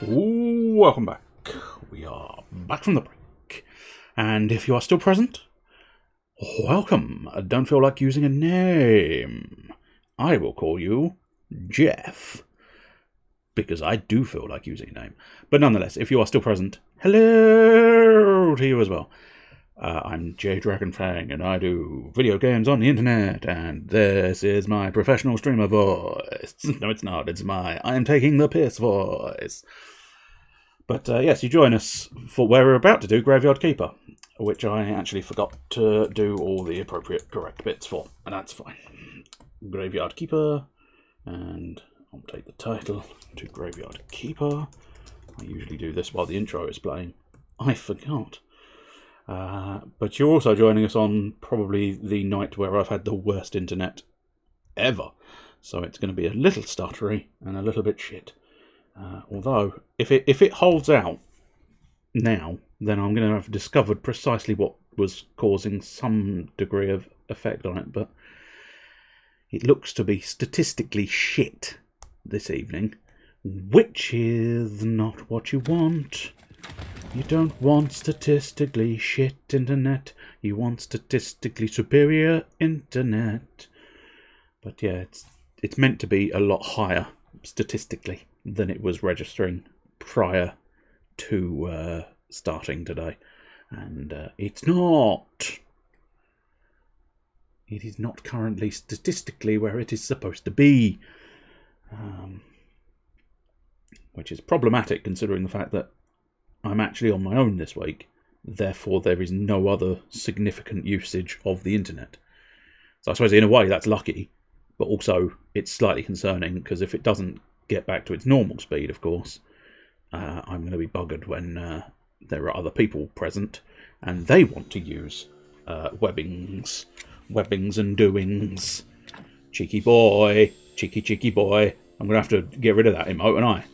Welcome back. We are back from the break. And if you are still present, welcome. Don't feel like using a name. I will call you Jeff. Because I do feel like using a name. But nonetheless, if you are still present, hello to you as well. I'm J Dragonfang, and I do video games on the internet, and this is my professional streamer voice. No, it's not. It's my I am taking the piss voice. But yes, you join us for where we're about to do Graveyard Keeper, which I actually forgot to do all the appropriate correct bits for, and that's fine. Graveyard Keeper, and I'll take the title to Graveyard Keeper. I usually do this while the intro is playing. I forgot. But you're also joining us on probably the night where I've had the worst internet ever. So it's going to be a little stuttery and a little bit shit. Although, if it holds out now, then I'm going to have discovered precisely what was causing some degree of effect on it. But it looks to be statistically shit this evening, which is not what you want. You don't want statistically shit internet. You want statistically superior internet. But yeah, it's meant to be a lot higher statistically than it was registering prior to starting today. And it's not. It is not currently statistically where it is supposed to be. Which is problematic considering the fact that I'm actually on my own this week, therefore there is no other significant usage of the internet. So I suppose in a way that's lucky, but also it's slightly concerning because if it doesn't get back to its normal speed, of course, I'm going to be buggered when there are other people present and they want to use webbings and doings. Cheeky boy, cheeky boy. I'm going to have to get rid of that emote, and I.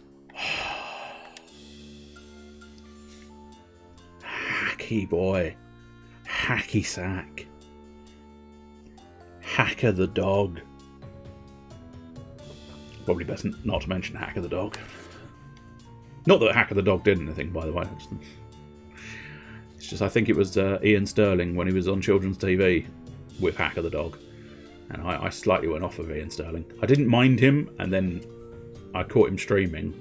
Hacky boy, hacky sack, Hacker the dog. Probably best not to mention Hacker the dog. Not that Hacker the dog did anything, by the way. It's just I think it was Ian Sterling when he was on children's TV with Hacker the dog, and I slightly went off of Ian Sterling. I didn't mind him, and then I caught him streaming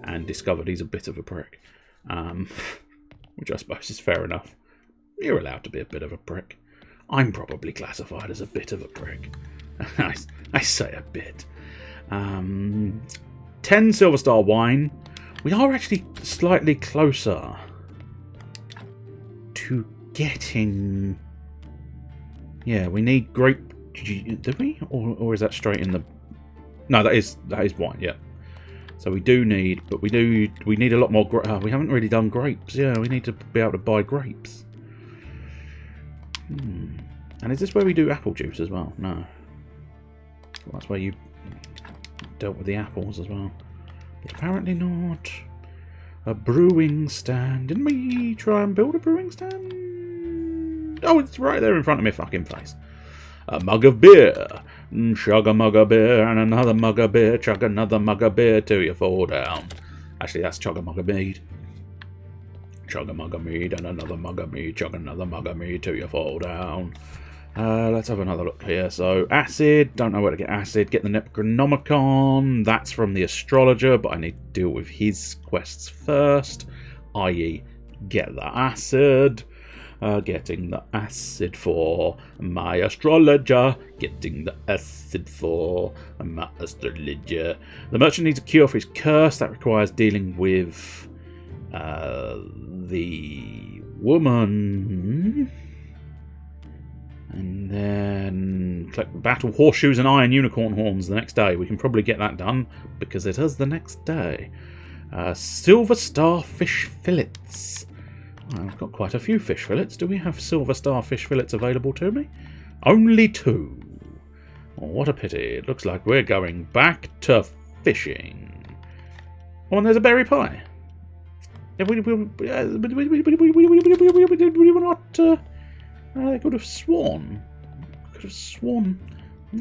and discovered he's a bit of a prick. Which I suppose is fair enough. You're allowed to be a bit of a prick. I'm probably classified as a bit of a prick. I say a bit. 10 Silver Star wine. We are actually slightly closer to getting... Yeah, we need grape... Did we? Or is that straight in the... No, that is wine, yeah. So we do need, but we need a lot more. We haven't really done grapes. Yeah, we need to be able to buy grapes. And is this where we do apple juice as well? No. Well, that's where you dealt with the apples as well. But apparently not. A brewing stand. Didn't we try and build a brewing stand? Oh, it's right there in front of my fucking face. A mug of beer. Chug a mug of beer and another mug of beer. Chug another mug of beer till you fall down. Actually, that's chug a mug of mead. Chug a mug of mead and another mug of mead. Chug another mug of mead till you fall down. Let's have another look here. So, acid. Don't know where to get acid. Get the Necronomicon. That's from the astrologer, but I need to deal with his quests first. I.e., get the acid. Getting the acid for my astrologer. Getting the acid for my astrologer. The merchant needs a cure for his curse. That requires dealing with the woman. And then collect battle horseshoes and iron unicorn horns the next day. We can probably get that done because it is the next day. Silver star fish fillets. I've got quite a few fish fillets. Do we have silver star fish fillets available to me? Only 2. Oh, what a pity. It looks like we're going back to fishing. Oh, and there's a berry pie. We were not... I could have sworn.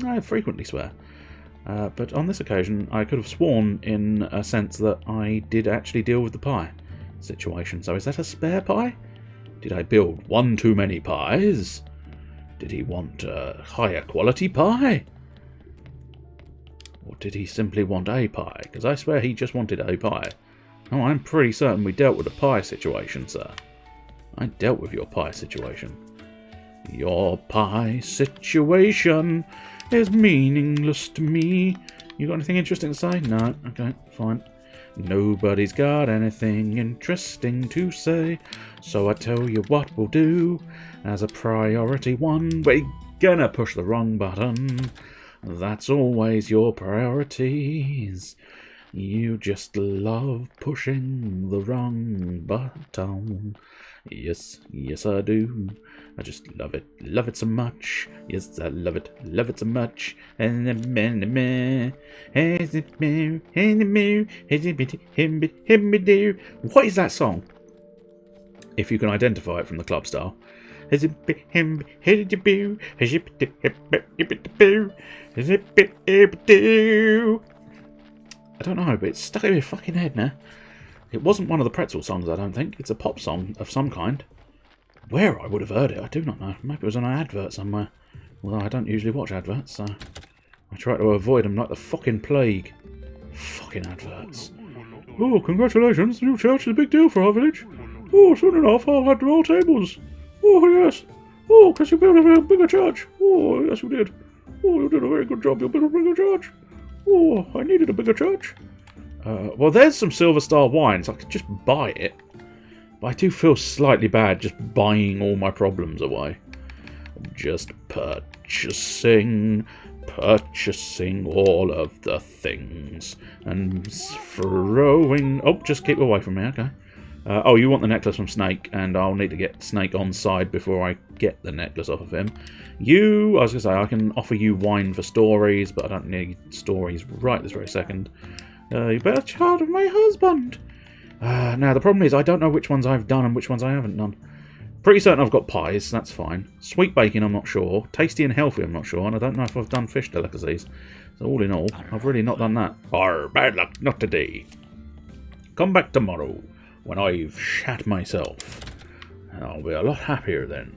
I frequently swear. But on this occasion, I could have sworn in a sense that I did actually deal with the pie situation. So is that a spare pie? Did I build one too many pies? Did he want a higher quality pie? Or did he simply want a pie? Because I swear he just wanted a pie. Oh, I'm pretty certain we dealt with the pie situation, sir. I dealt with your pie situation. Your pie situation is meaningless to me. You got anything interesting to say? No? Okay, fine. Nobody's got anything interesting to say, so I tell you what we'll do. As a priority one, we're gonna push the wrong button. That's always your priorities. You just love pushing the wrong button. Yes, yes I do. I just love it so much. Yes, I love it so much. What is that song? If you can identify it from the club style. I don't know, but it's stuck in my fucking head now. It wasn't one of the pretzel songs, I don't think. It's a pop song of some kind. Where I would have heard it, I do not know. Maybe it was on an advert somewhere. Well, I don't usually watch adverts, so I try to avoid them like the fucking plague. Fucking adverts. Oh, congratulations. The new church is a big deal for our village. Oh, soon enough I'll have more tables. Oh, yes. Oh, because you built a bigger church. Oh, yes, you did. Oh, you did a very good job. You built a bigger church. Oh, I needed a bigger church. Well, there's some Silver Star wine, so I could just buy it. But I do feel slightly bad just buying all my problems away. Just purchasing all of the things. And throwing... Oh, just keep away from me, okay. Oh, you want the necklace from Snake, and I'll need to get Snake on side before I get the necklace off of him. I was going to say, I can offer you wine for stories, but I don't need stories right this very second. You better child of my husband. Now, the problem is I don't know which ones I've done and which ones I haven't done. Pretty certain I've got pies, that's fine. Sweet baking, I'm not sure. Tasty and healthy, I'm not sure. And I don't know if I've done fish delicacies. So all in all, I've really not done that. Bad luck, not today. Come back tomorrow, when I've shat myself. And I'll be a lot happier then.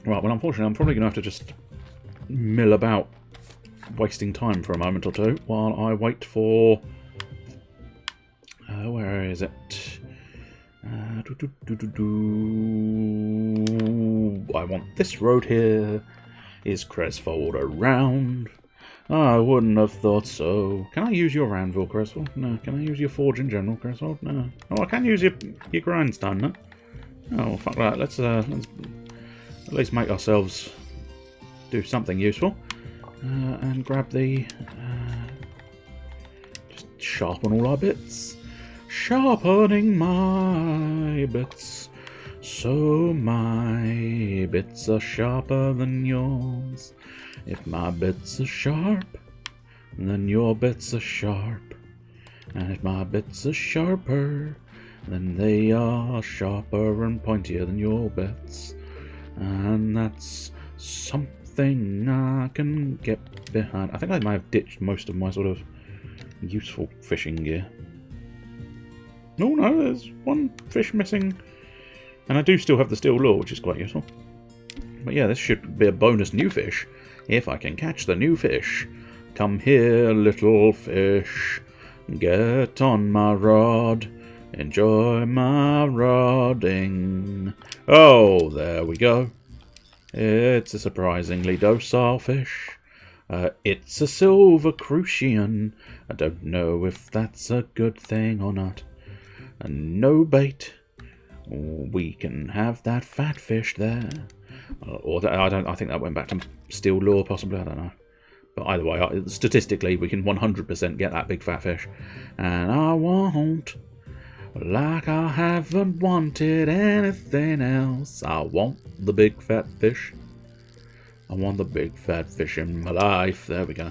Right, well, unfortunately, I'm probably going to have to just mill about wasting time for a moment or two while I wait for... where is it? I want this road here. Is Cresfold around? I wouldn't have thought so. Can I use your anvil, Cresfold? No. Can I use your forge in general, Cresfold? No. Oh, I can use your grindstone, no? Oh, fuck that. Let's at least make ourselves do something useful. And grab the... just sharpen all our bits. Sharpening my bits, so my bits are sharper than yours. If my bits are sharp, then your bits are sharp. And if my bits are sharper, then they are sharper and pointier than your bits. And that's something I can get behind. I think I might have ditched most of my sort of useful fishing gear. No, there's one fish missing. And I do still have the steel lure, which is quite useful. But yeah, this should be a bonus new fish, if I can catch the new fish. Come here, little fish. Get on my rod. Enjoy my rodding. Oh, there we go. It's a surprisingly docile fish. It's a silver crucian. I don't know if that's a good thing or not. And no bait. We can have that fat fish there. Or that, I think that went back to steel lure, possibly. I don't know. But either way, statistically, we can 100% get that big fat fish. And I won't, like I haven't wanted anything else. I want the big fat fish. I want the big fat fish in my life. There we go.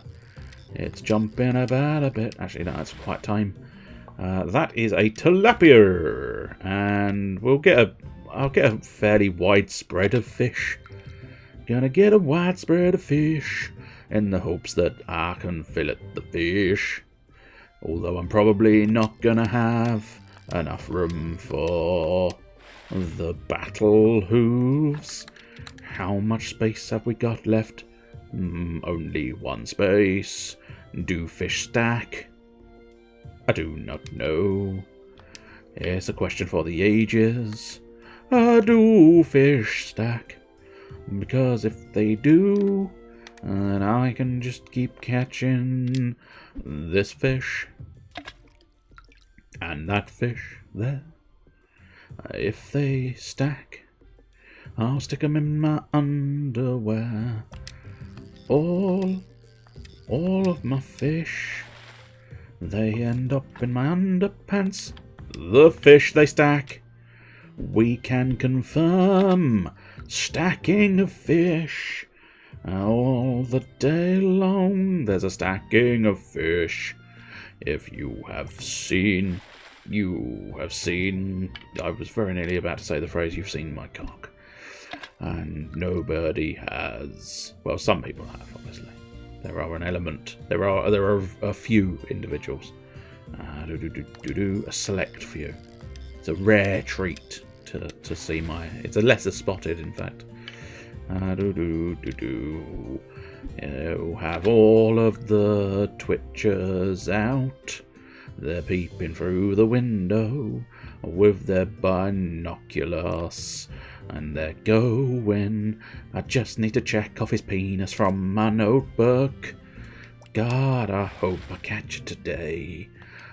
It's jumping about a bit. Actually, no, that's quite tame. That is a tilapia, and I'll get a fairly wide spread of fish. Gonna get a wide spread of fish. in the hopes that I can fillet the fish. Although I'm probably not gonna have enough room for the battle hooves. How much space have we got left? Only one space. Do fish stack? I do not know. It's a question for the ages. Do fish stack? Because if they do, then I can just keep catching this fish and that fish there. If they stack, I'll stick them in my underwear. All of my fish, they end up in my underpants. The fish they stack, we can confirm. Stacking of fish. All the day long there's a stacking of fish. If you have seen. I was very nearly about to say the phrase, you've seen my cock. And nobody has. Well, some people have, obviously. There are an element. There are a few individuals. A select few. It's a rare treat to see my. It's a lesser spotted, in fact. Have all of the twitchers out. They're peeping through the window with their binoculars. And they're going. I just need to check off his penis from my notebook. God, I hope I catch it today.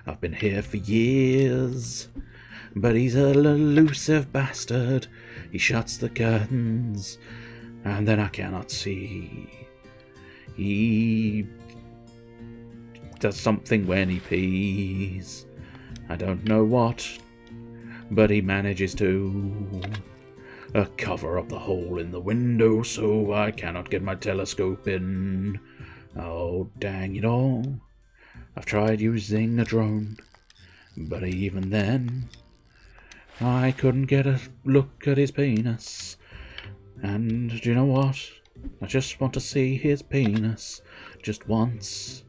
I've been here for years. But he's an elusive bastard. He shuts the curtains. And then I cannot see. He does something when he pees. I don't know what. But he manages to cover up the hole in the window so I cannot get my telescope in. Oh, dang it all. I've tried using a drone. But even then, I couldn't get a look at his penis. And do you know what? I just want to see his penis. Just once.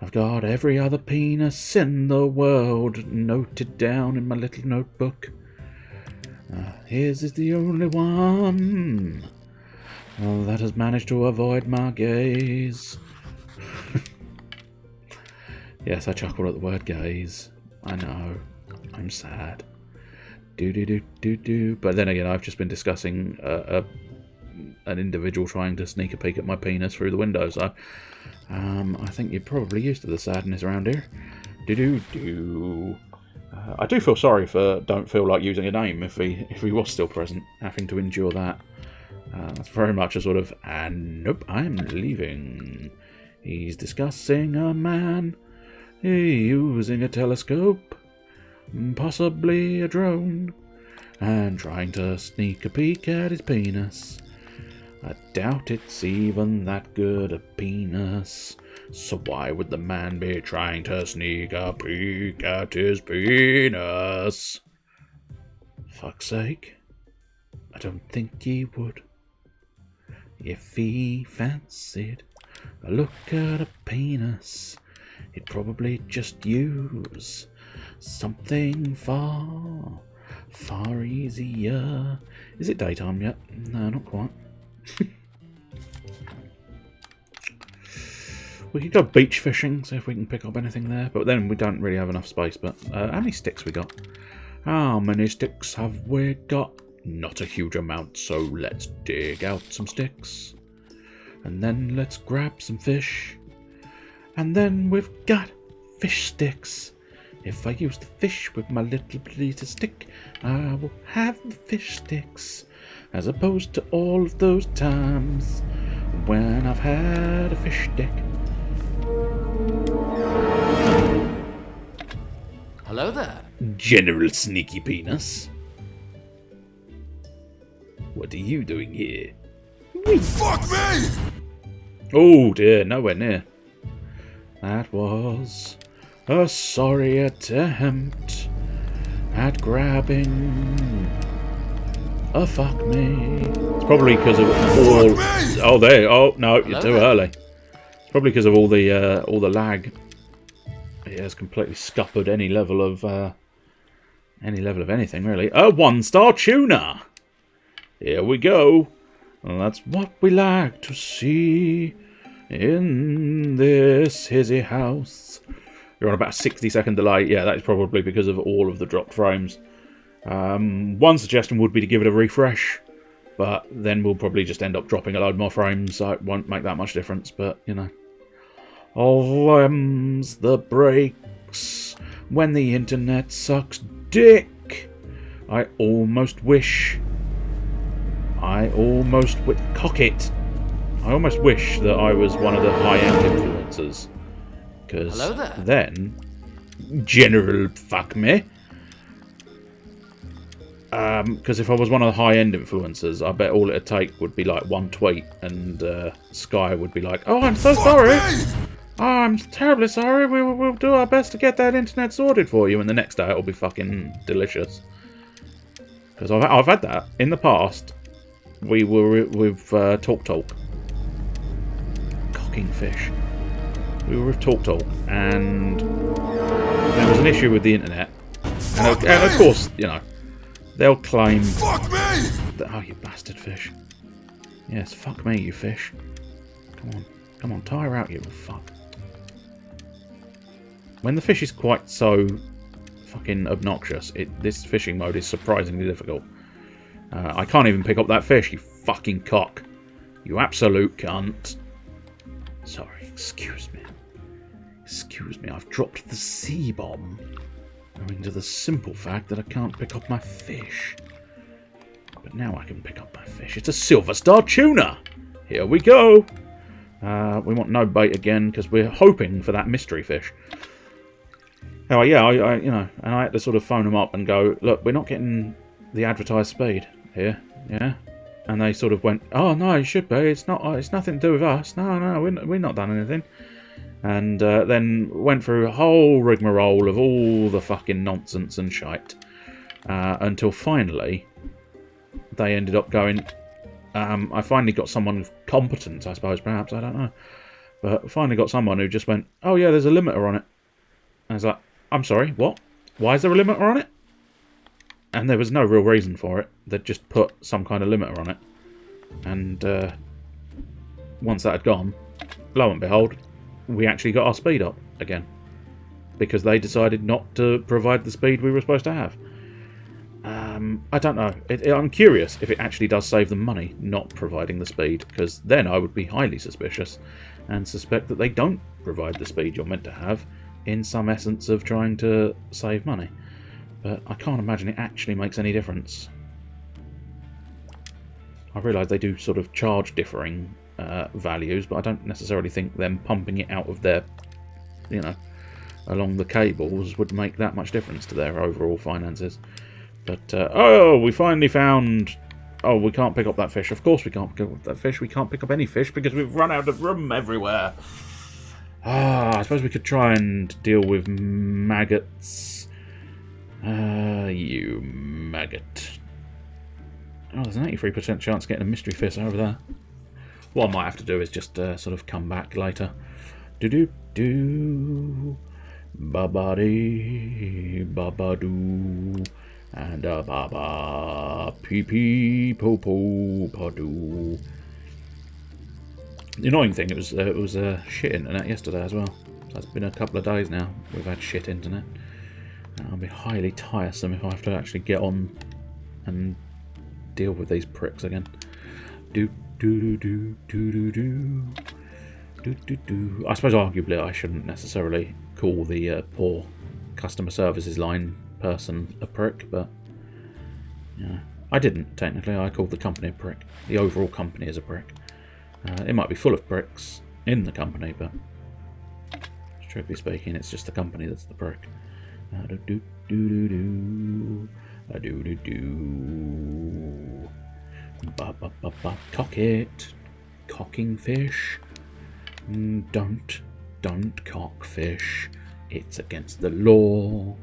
I've got every other penis in the world noted down in my little notebook. His is the only one that has managed to avoid my gaze. Yes, I chuckled at the word gaze. I know. I'm sad. But then again, I've just been discussing an individual trying to sneak a peek at my penis through the window, so I think you're probably used to the sadness around here. I do feel sorry for Don't Feel Like Using a Name if he was still present, having to endure that. That's very much a sort of, and nope, I'm leaving. He's discussing a man using a telescope, possibly a drone, and trying to sneak a peek at his penis. I doubt it's even that good a penis. So why would the man be trying to sneak a peek at his penis? Fuck's sake. I don't think he would. If he fancied a look at a penis, he'd probably just use something far easier. Is it daytime yet? No, not quite. We could go beach fishing, see if we can pick up anything there. But then we don't really have enough space. But how many sticks we got? How many sticks have we got? Not a huge amount, so let's dig out some sticks. And then let's grab some fish. And then we've got fish sticks. If I use the fish with my little bleeder stick, I will have the fish sticks. As opposed to all of those times when I've had a fish stick. Hello there. General Sneaky Penis. What are you doing here? Fuck me! Oh dear, nowhere near. That was a sorry attempt at grabbing a fuck me. It's It's probably because of all... Oh, there. Oh, no, you're too early. It's probably because of all the lag. It has completely scuppered any level of anything, really. A 1-star tuna! Here we go. Well, that's what we like to see in this hizzy house. You're on about a 60-second delay. Yeah, that is probably because of all of the dropped frames. One suggestion would be to give it a refresh, but then we'll probably just end up dropping a load more frames, so it won't make that much difference, but, you know. All them's the breaks when the internet sucks dick. I almost wish... Cock it! I almost wish that I was one of the high-end influencers. Because then... General fuck me. Because if I was one of the high-end influencers, I bet all it'd take would be like one tweet, and Sky would be like, "Oh, I'm so sorry. Oh, I'm terribly sorry. We'll do our best to get that internet sorted for you." And the next day it'll be fucking delicious. Because I've had that in the past. We were with TalkTalk. Cocking fish. We were with TalkTalk, and there was an issue with the internet. And of course, you know, they'll claim... Fuck me! That, oh, you bastard fish. Yes, fuck me, you fish. Come on, tire out, you fuck. When the fish is quite so fucking obnoxious, this fishing mode is surprisingly difficult. I can't even pick up that fish, you fucking cock. You absolute cunt. Sorry, excuse me. Excuse me, I've dropped the C-bomb. Owing to the simple fact that I can't pick up my fish. But now I can pick up my fish. It's a silver star tuna! Here we go! We want no bait again, because we're hoping for that mystery fish. Oh yeah, you know, and I had to sort of phone them up and go, look, we're not getting the advertised speed here, yeah? And they sort of went, oh no, you should be, it's nothing to do with us, no, we're not done anything. And then went through a whole rigmarole of all the fucking nonsense and shite. Until finally, they ended up going, I finally got someone competent, I suppose, perhaps, I don't know. But finally got someone who just went, oh yeah, there's a limiter on it. And I was like, I'm sorry, what? Why is there a limiter on it? And there was no real reason for it. They'd just put some kind of limiter on it. And once that had gone, lo and behold, we actually got our speed up again. Because they decided not to provide the speed we were supposed to have. I don't know. I'm curious if it actually does save them money not providing the speed. Because then I would be highly suspicious and suspect that they don't provide the speed you're meant to have in some essence of trying to save money. But I can't imagine it actually makes any difference. I realise they do sort of charge differing values, but I don't necessarily think them pumping it out of their, you know, along the cables would make that much difference to their overall finances. But, oh, we finally found... Oh, we can't pick up that fish. Of course we can't pick up that fish. We can't pick up any fish because we've run out of room everywhere. I suppose we could try and deal with maggots. You maggot. Oh, there's an 83% chance of getting a mystery fish over there. What I might have to do is just sort of come back later. Do-do-do. Ba-ba-dee. Ba-ba-doo. And ba-ba. Pee-pee-po-po-pa-doo. The annoying thing, it was shit internet yesterday as well. So it's been a couple of days now we've had shit internet. And I'll be highly tiresome if I have to actually get on and deal with these pricks again. Do do do do do do do do do. I suppose arguably I shouldn't necessarily call the poor customer services line person a prick, but yeah, I didn't technically. I called the company a prick. The overall company is a prick. It might be full of pricks in the company, but strictly speaking, it's just the company that's the prick. Do do do do do do do do. Ba ba ba ba. Cock it, cocking fish. Don't cock fish. It's against the law.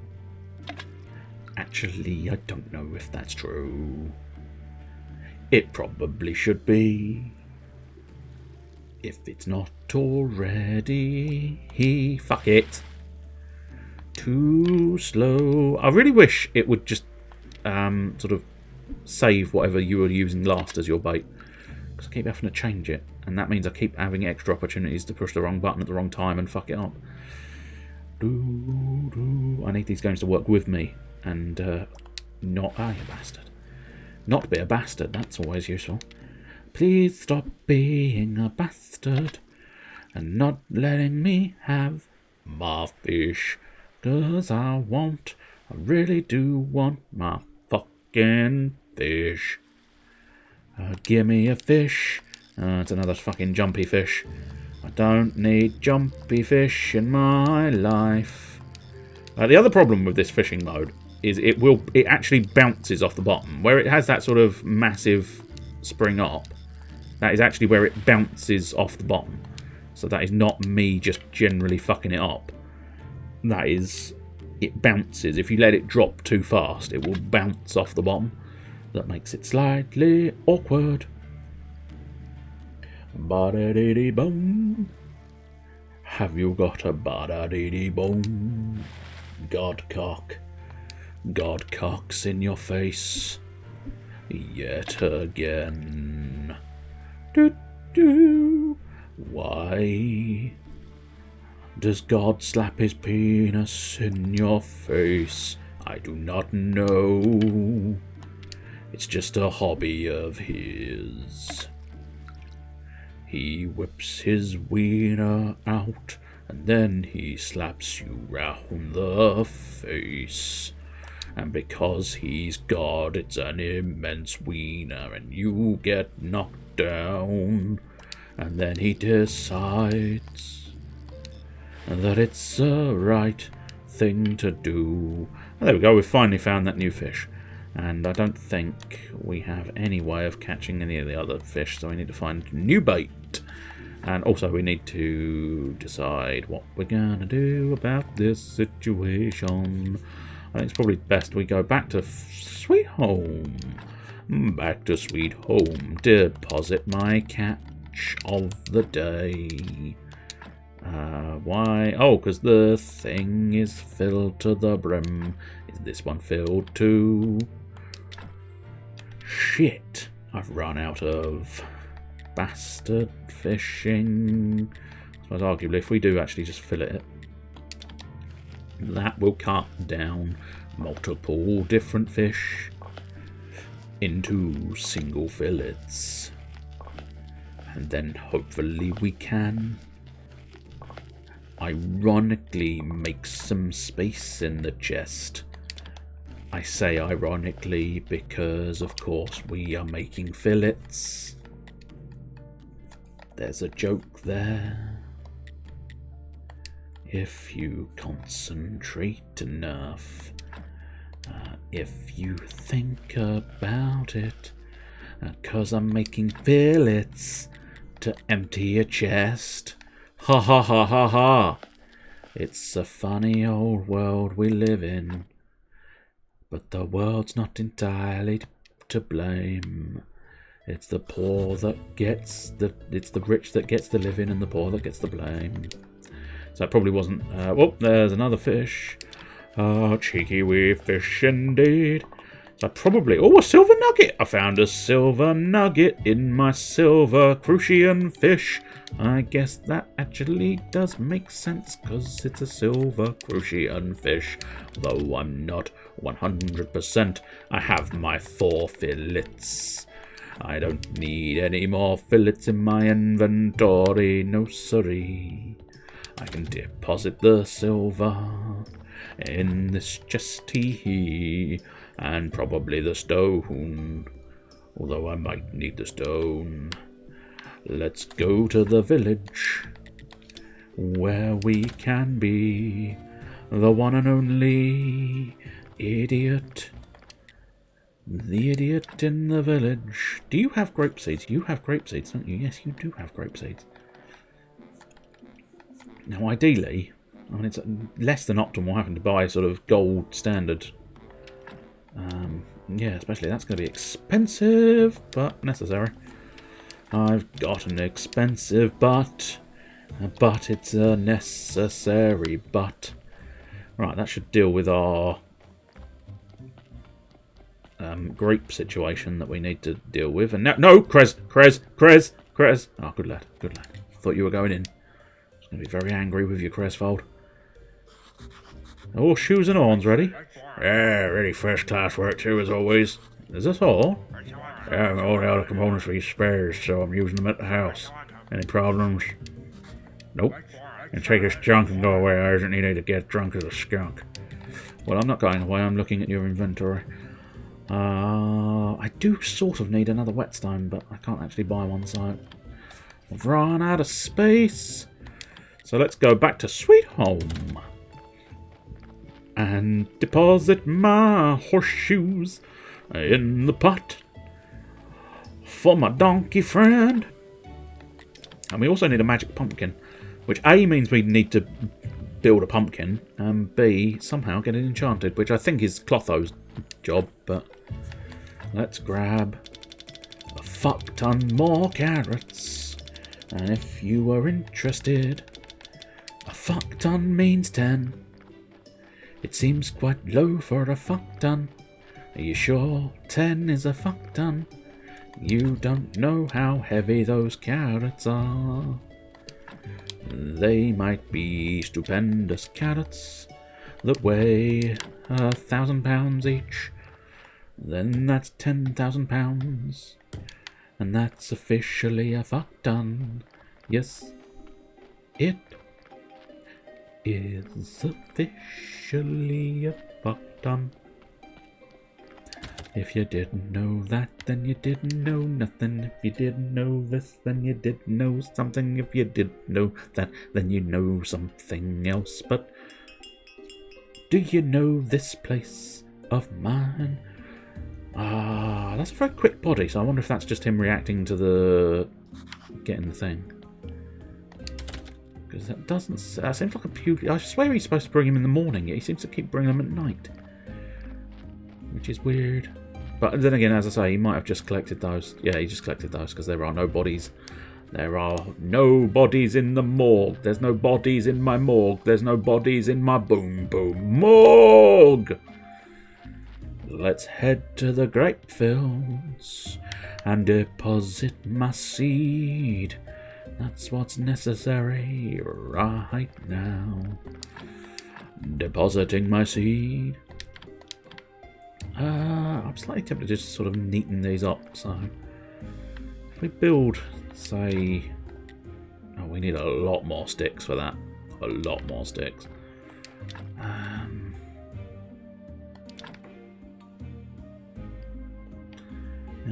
Actually, I don't know if that's true. It probably should be. If it's not already. Fuck it. Too slow. I really wish it would just sort of save whatever you were using last as your bait. Because I keep having to change it. And that means I keep having extra opportunities to push the wrong button at the wrong time and fuck it up. I need these games to work with me. And not... Ah, you bastard. Not be a bastard. That's always useful. Please stop being a bastard. And not letting me have my fish. 'Cause I really do want my fucking fish. Give me a fish. It's another fucking jumpy fish. I don't need jumpy fish in my life. The other problem with this fishing mode is it actually bounces off the bottom. Where it has that sort of massive spring up, that is actually where it bounces off the bottom. So that is not me just generally fucking it up. That is, it bounces. If you let it drop too fast, it will bounce off the bottom. That makes it slightly awkward. Ba-da-dee-dee-bone. Have you got a ba-da-dee-dee-bone? Godcock. Godcock's in your face. Yet again. Do-do. Why does God slap his penis in your face? I do not know. It's just a hobby of his. He whips his wiener out and then he slaps you round the face. And because he's God, it's an immense wiener and you get knocked down. And then he decides that it's the right thing to do. And there we go, we've finally found that new fish. And I don't think we have any way of catching any of the other fish, so we need to find new bait. And also we need to decide what we're going to do about this situation. I think it's probably best we go back to Sweet Home. Back to Sweet Home. Deposit my catch of the day. Why? Oh, because the thing is filled to the brim. Is this one filled too? Shit. I've run out of bastard fishing. I suppose arguably if we do actually just fillet it, that will cut down multiple different fish into single fillets. And then hopefully we can ironically make some space in the chest. I say ironically because of course we are making fillets. There's a joke there. If you concentrate enough, if you think about it, 'cause I'm making fillets to empty a chest. Ha ha ha ha ha. It's a funny old world we live in, but the world's not entirely to blame. It's the poor that gets it's the rich that gets the living and the poor that gets the blame. So it probably wasn't... well, there's another fish. Oh, cheeky wee fish indeed. So probably... Oh, a silver nugget! I found a silver nugget in my silver crucian fish. I guess that actually does make sense, because it's a silver crucian fish. Though I'm not 100%. I have my 4 fillets. I don't need any more fillets in my inventory, no siree. I can deposit the silver in this chesty and probably the stone, although I might need the stone. Let's go to the village where we can be the one and only idiot. The idiot in the village. Do you have grape seeds? You have grape seeds, don't you? Yes, you do have grape seeds. Now, ideally, I mean, it's less than optimal having to buy sort of gold standard Yeah, especially that's going to be expensive, but necessary. I've got an expensive but it's a necessary but. Right, that should deal with our grape situation that we need to deal with. And now, no, Krez. Oh, good lad. I thought you were going in. I was going to be very angry with you, Cresfold. All shoes and horns ready? Yeah, really first class work too, as always. Is this all? Yeah, I'm all out of components for these spares, so I'm using them at the house. Any problems? Nope. And take this junk and go away. I urgently need to get drunk as a skunk. Well, I'm not going away. I'm looking at your inventory. I do sort of need another whetstone, but I can't actually buy one, so I've run out of space. So let's go back to Sweet Home and deposit my horseshoes in the pot for my donkey friend. And we also need a magic pumpkin, which A means we need to build a pumpkin, and B, somehow get it enchanted, which I think is Clotho's job, but let's grab a fuck ton more carrots. And if you are interested, a fuck ton means 10. It seems quite low for a fuck ton. Are you sure 10 is a fuck ton? You don't know how heavy those carrots are. They might be stupendous carrots that weigh 1,000 pounds each. Then that's 10,000 pounds. And that's officially a fuck ton. Yes, it is officially a fuck ton. If you didn't know that, then you didn't know nothing. If you didn't know this, then you didn't know something. If you didn't know that, then you know something else. But do you know this place of mine? That's a very quick body, so I wonder if that's just him reacting to the getting the thing. Because that doesn't... That seems like a beauty. I swear he's supposed to bring him in the morning, yet he seems to keep bringing them at night. Which is weird. But then again, as I say, he might have just collected those. Yeah, he just collected those because there are no bodies. There are no bodies in the morgue. There's no bodies in my morgue. There's no bodies in my boom boom morgue. Let's head to the grape fields and deposit my seed. That's what's necessary right now. Depositing my seed. I'm slightly tempted to just sort of neaten these up, so if we build, say, oh, we need a lot more sticks for that. A lot more sticks. Yeah,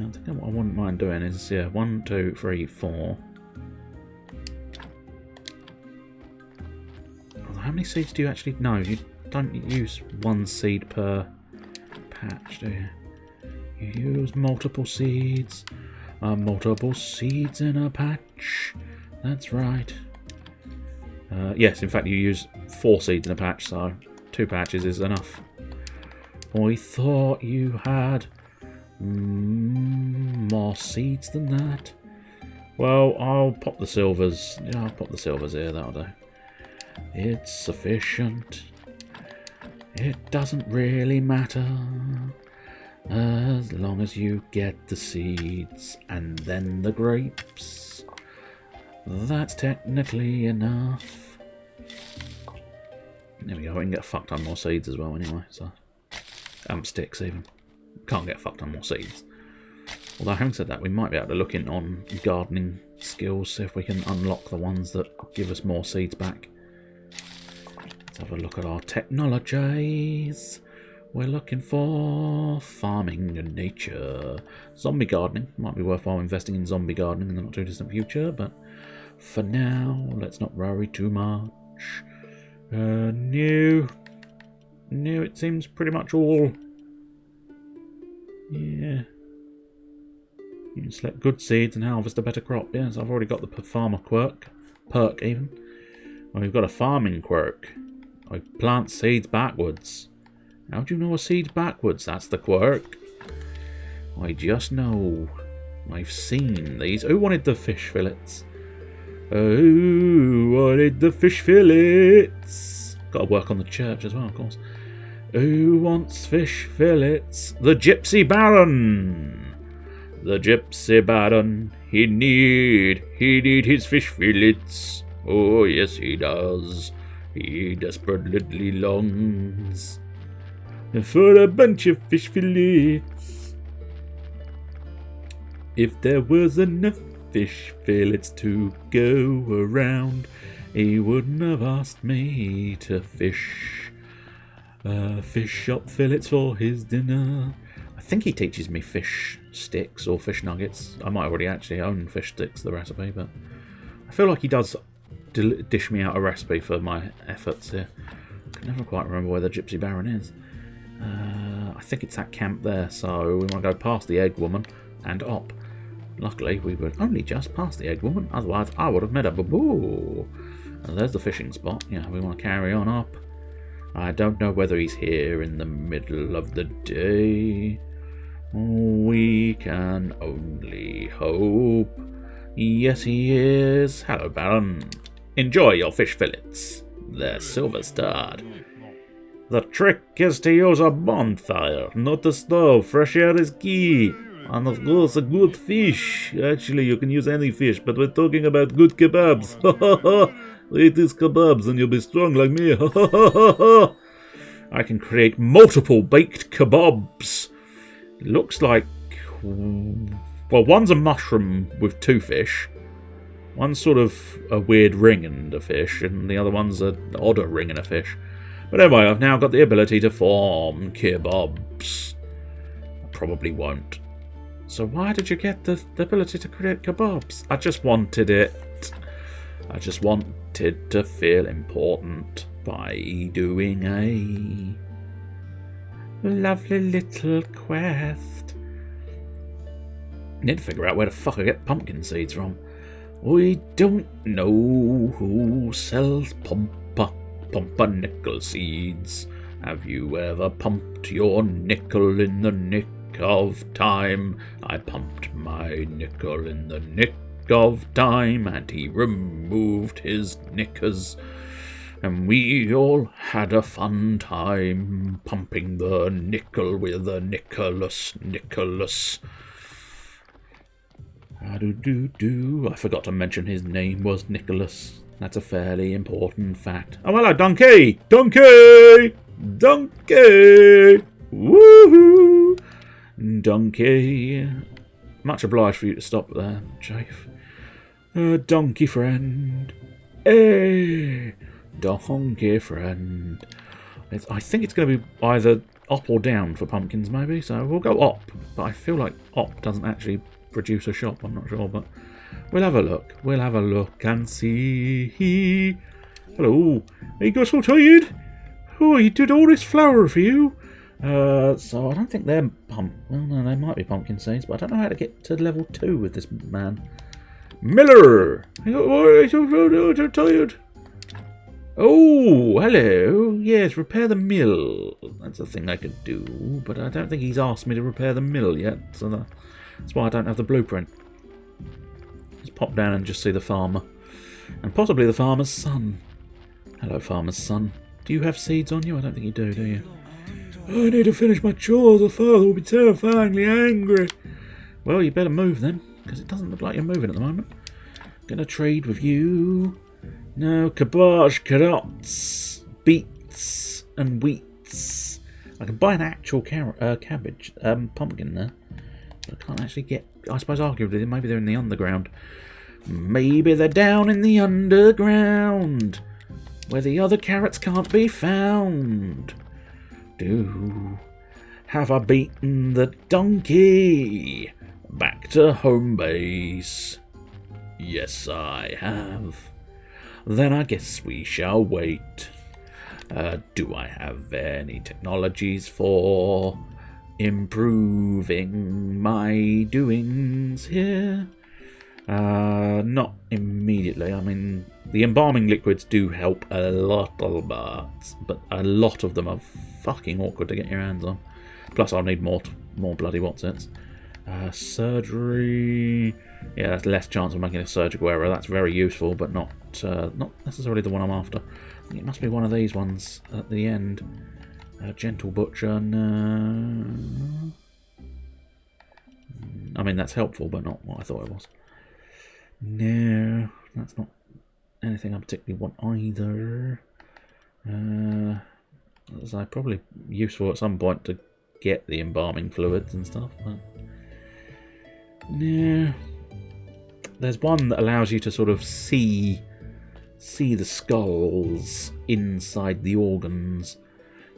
I think what I wouldn't mind doing is, yeah, 1, 2, 3, 4. How many seeds do you actually... No, you don't use one seed per patch, do you? You use multiple seeds. Multiple seeds in a patch. That's right. Yes, in fact, you use 4 seeds in a patch, so 2 patches is enough. I thought you had more seeds than that. Well, I'll pop the silvers. Yeah, I'll pop the silvers here, that'll do. It's sufficient. It doesn't really matter. As long as you get the seeds and then the grapes. That's technically enough. There we go, we can get a fuck ton more seeds as well anyway, so... sticks even. Can't get a fuck ton more seeds. Although having said that, we might be able to look in on gardening skills, see if we can unlock the ones that give us more seeds back. Let's have a look at our technologies. We're looking for farming and nature. Zombie gardening. Might be worthwhile investing in zombie gardening in the not too distant future, but for now, let's not worry too much. New, it seems pretty much all. Yeah. You can select good seeds and harvest a better crop. Yes, I've already got the farmer perk even. Oh, we've got a farming quirk. I plant seeds backwards. How do you know a seed's backwards? That's the quirk. I just know. I've seen these. Who wanted the fish fillets? Who wanted the fish fillets? Got to work on the church as well, of course. Who wants fish fillets? The Gypsy Baron! The Gypsy Baron, he need his fish fillets. Oh, yes, he does. He desperately longs for a bunch of fish fillets. If there was enough fish fillets to go around, he wouldn't have asked me to fish up fillets for his dinner. I think he teaches me fish sticks or fish nuggets. I might already actually own fish sticks, the recipe, but I feel like he does dish me out a recipe for my efforts here. I can never quite remember where the Gypsy Baron is. I think it's that camp there, so we want to go past the Egg Woman and up. Luckily, we were only just past the Egg Woman, otherwise I would have met a baboo. And there's the fishing spot. Yeah, we want to carry on up. I don't know whether he's here in the middle of the day. We can only hope. Yes, he is. Hello, Baron. Enjoy your fish fillets. They're silver-starred. The trick is to use a bonfire, not a stove. Fresh air is key. And of course, a good fish. Actually, you can use any fish, but we're talking about good kebabs. Eat these kebabs and you'll be strong like me. I can create multiple baked kebabs. Looks like... well, one's a mushroom with two fish. One's sort of a weird ring and a fish, and the other one's an odder ring and a fish. But anyway, I've now got the ability to form kebabs. I probably won't. So why did you get the ability to create kebabs? I just wanted it. I just wanted to feel important by doing a lovely little quest. Need to figure out where the fuck I get pumpkin seeds from. We don't know who sells pumpernickel seeds. Have you ever pumped your nickel in the nick of time? I pumped my nickel in the nick of time, and he removed his knickers, and we all had a fun time pumping the nickel with a Nicholas. I forgot to mention his name was Nicholas. That's a fairly important fact. Oh, hello, Donkey! Donkey! Woohoo! Donkey. Much obliged for you to stop there, Chafe. Donkey friend. Hey! Donkey friend. I think it's going to be either up or down for pumpkins, maybe, so we'll go up. But I feel like up doesn't actually produce a shop, I'm not sure, but we'll have a look. We'll have a look and see. Hello. Are you guys all tired? Oh, he did all this flour for you. So I don't think they're well, no, they might be pumpkin seeds, but I don't know how to get to level 2 with this man. Miller! Why are you so tired? Oh, hello. Yes, repair the mill. That's a thing I could do, but I don't think he's asked me to repair the mill yet, so that's why I don't have the blueprint. Just pop down and just see the farmer. And possibly the farmer's son. Hello, farmer's son. Do you have seeds on you? I don't think you do you? I need to finish my chores, or father will be terrifyingly angry. Well, you better move then, because it doesn't look like you're moving at the moment. Gonna trade with you. No, cabbage, carrots, beets, and wheats. I can buy an actual cabbage, pumpkin there. But I can't actually get... I suppose arguably, maybe they're in the underground. Maybe they're down in the underground, where the other carrots can't be found. Have I beaten the donkey? Back to home base. Yes, I have. Then I guess we shall wait. Do I have any technologies for improving my doings here? Not immediately. I mean, the embalming liquids do help a little bit, but a lot of them are fucking awkward to get your hands on. Plus, I'll need more bloody what's-its. Surgery. Yeah, that's less chance of making a surgical error. That's very useful, but not necessarily the one I'm after. I think it must be one of these ones at the end. Gentle Butcher. No. I mean, that's helpful, but not what I thought it was. No, that's not anything I particularly want either. It's probably useful at some point to get the embalming fluids and stuff, but no. There's one that allows you to sort of see the skulls inside the organs,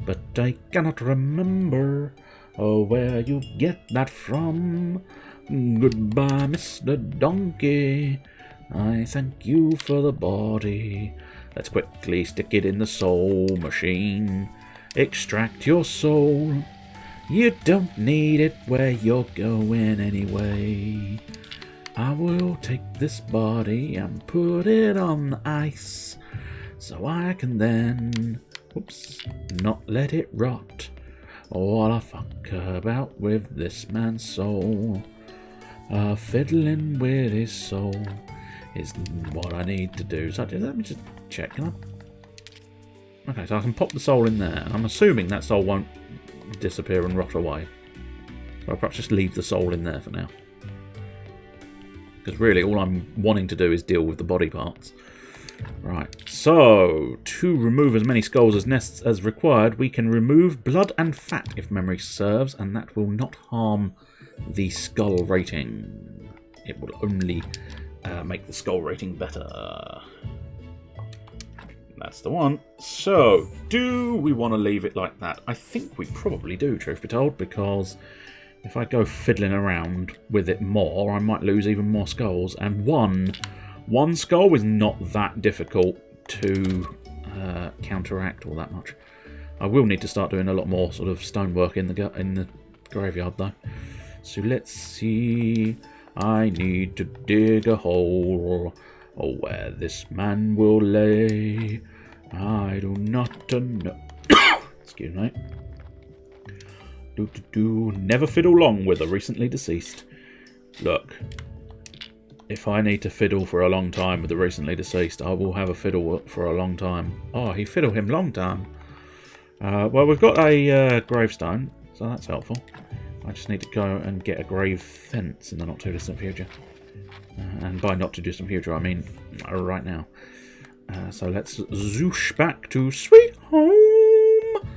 but I cannot remember where you get that from. Goodbye, Mr. Donkey. I thank you for the body. Let's quickly stick it in the soul machine. Extract your soul. You don't need it where you're going anyway. I will take this body and put it on the ice, so I can then, not let it rot. What I fuck about with this man's soul. Fiddling with his soul is what I need to do. So let me just check. Can I? Okay, so I can pop the soul in there. I'm assuming that soul won't disappear and rot away. So I'll perhaps just leave the soul in there for now. Because really, all I'm wanting to do is deal with the body parts. Right, so to remove as many skulls as required, we can remove blood and fat if memory serves, and that will not harm the skull rating. It will only make the skull rating better. That's the one. So, do we want to leave it like that? I think we probably do, truth be told, because if I go fiddling around with it more, I might lose even more skulls. And one skull is not that difficult to counteract all that much. I will need to start doing a lot more sort of stonework in the graveyard, though. So let's see. I need to dig a hole where this man will lay. I do not know. Excuse me. Never fiddle long with a recently deceased. Look, if I need to fiddle for a long time with the recently deceased, I will have a fiddle for a long time. Oh, he fiddle him long time. Well, we've got a gravestone, so that's helpful. I just need to go and get a grave fence in the not too distant future. And by not too distant future, I mean right now. So let's zoosh back to Sweet Home,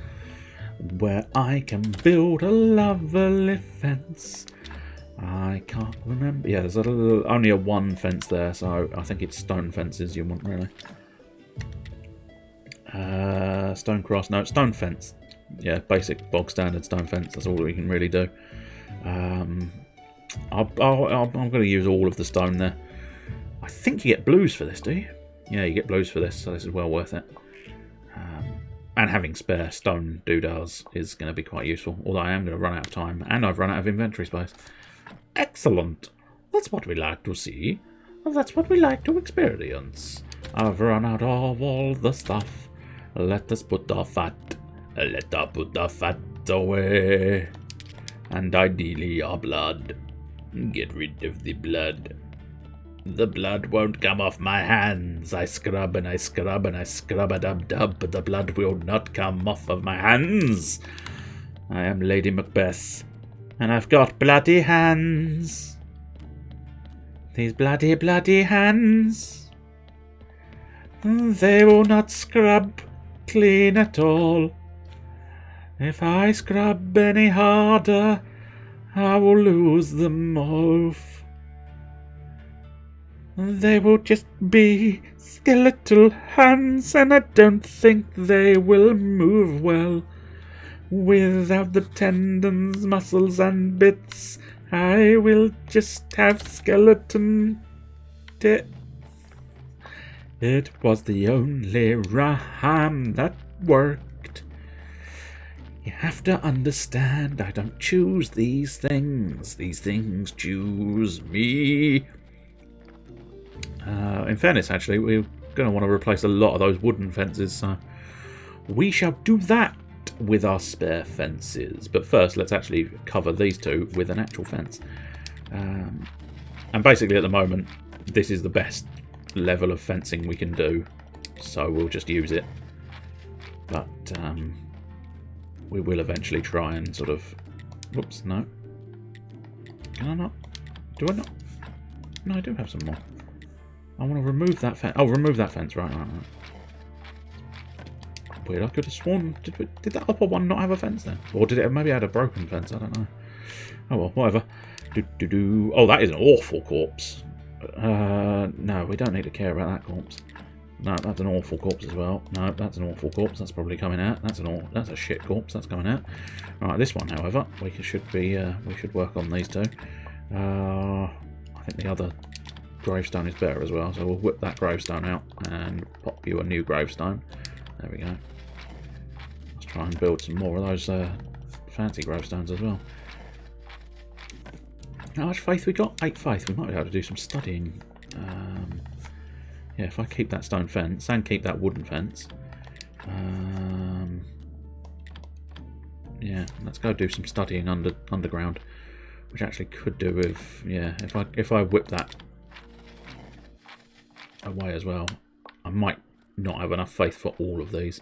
where I can build a lovely fence. I can't remember. Yeah, there's only a one fence there, so I think it's stone fences you want, really. Stone cross. No, stone fence. Yeah, basic bog standard stone fence. That's all we can really do. I'm going to use all of the stone there. I think you get blues for this, do you? Yeah, you get blues for this, so this is well worth it. And having spare stone doodahs is going to be quite useful. Although I am going to run out of time, and I've run out of inventory space. Excellent. That's what we like to see. That's what we like to experience. I've run out of all the stuff. Let us put the fat. Let us put the fat away. And ideally our blood. Get rid of the blood. The blood won't come off my hands. I scrub and I scrub and I scrub-a-dub-dub, but the blood will not come off of my hands. I am Lady Macbeth, and I've got bloody hands. These bloody, bloody hands. They will not scrub clean at all. If I scrub any harder, I will lose them off. They will just be skeletal hands, and I don't think they will move well. Without the tendons, muscles, and bits, I will just have skeleton tits. It was the only rhyme that worked. You have to understand, I don't choose these things. These things choose me. In fairness, actually, we're going to want to replace a lot of those wooden fences, so we shall do that with our spare fences. But first, let's actually cover these two with an actual fence. And basically, at the moment, this is the best level of fencing we can do. So we'll just use it. But we will eventually try and sort of... Whoops, no. Can I not? Do I not? No, I do have some more. I want to remove that fence. Oh, remove that fence. Right. Weird, I could have sworn... Did that upper one not have a fence then? Or did it maybe had a broken fence? I don't know. Oh well, whatever. Oh, that is an awful corpse. No, we don't need to care about that corpse. No, that's an awful corpse as well. No, that's an awful corpse. That's probably coming out. That's a shit corpse. That's coming out. Right, this one, however, we should work on these two. I think the other gravestone is better as well, so we'll whip that gravestone out and pop you a new gravestone. There we go. Let's try and build some more of those fancy gravestones as well. How much faith we got? 8 faith. We might be able to do some studying. Yeah, if I keep that stone fence and keep that wooden fence. Yeah, let's go do some studying underground, which actually could do with, yeah, if I whip that away as well, I might not have enough faith for all of these,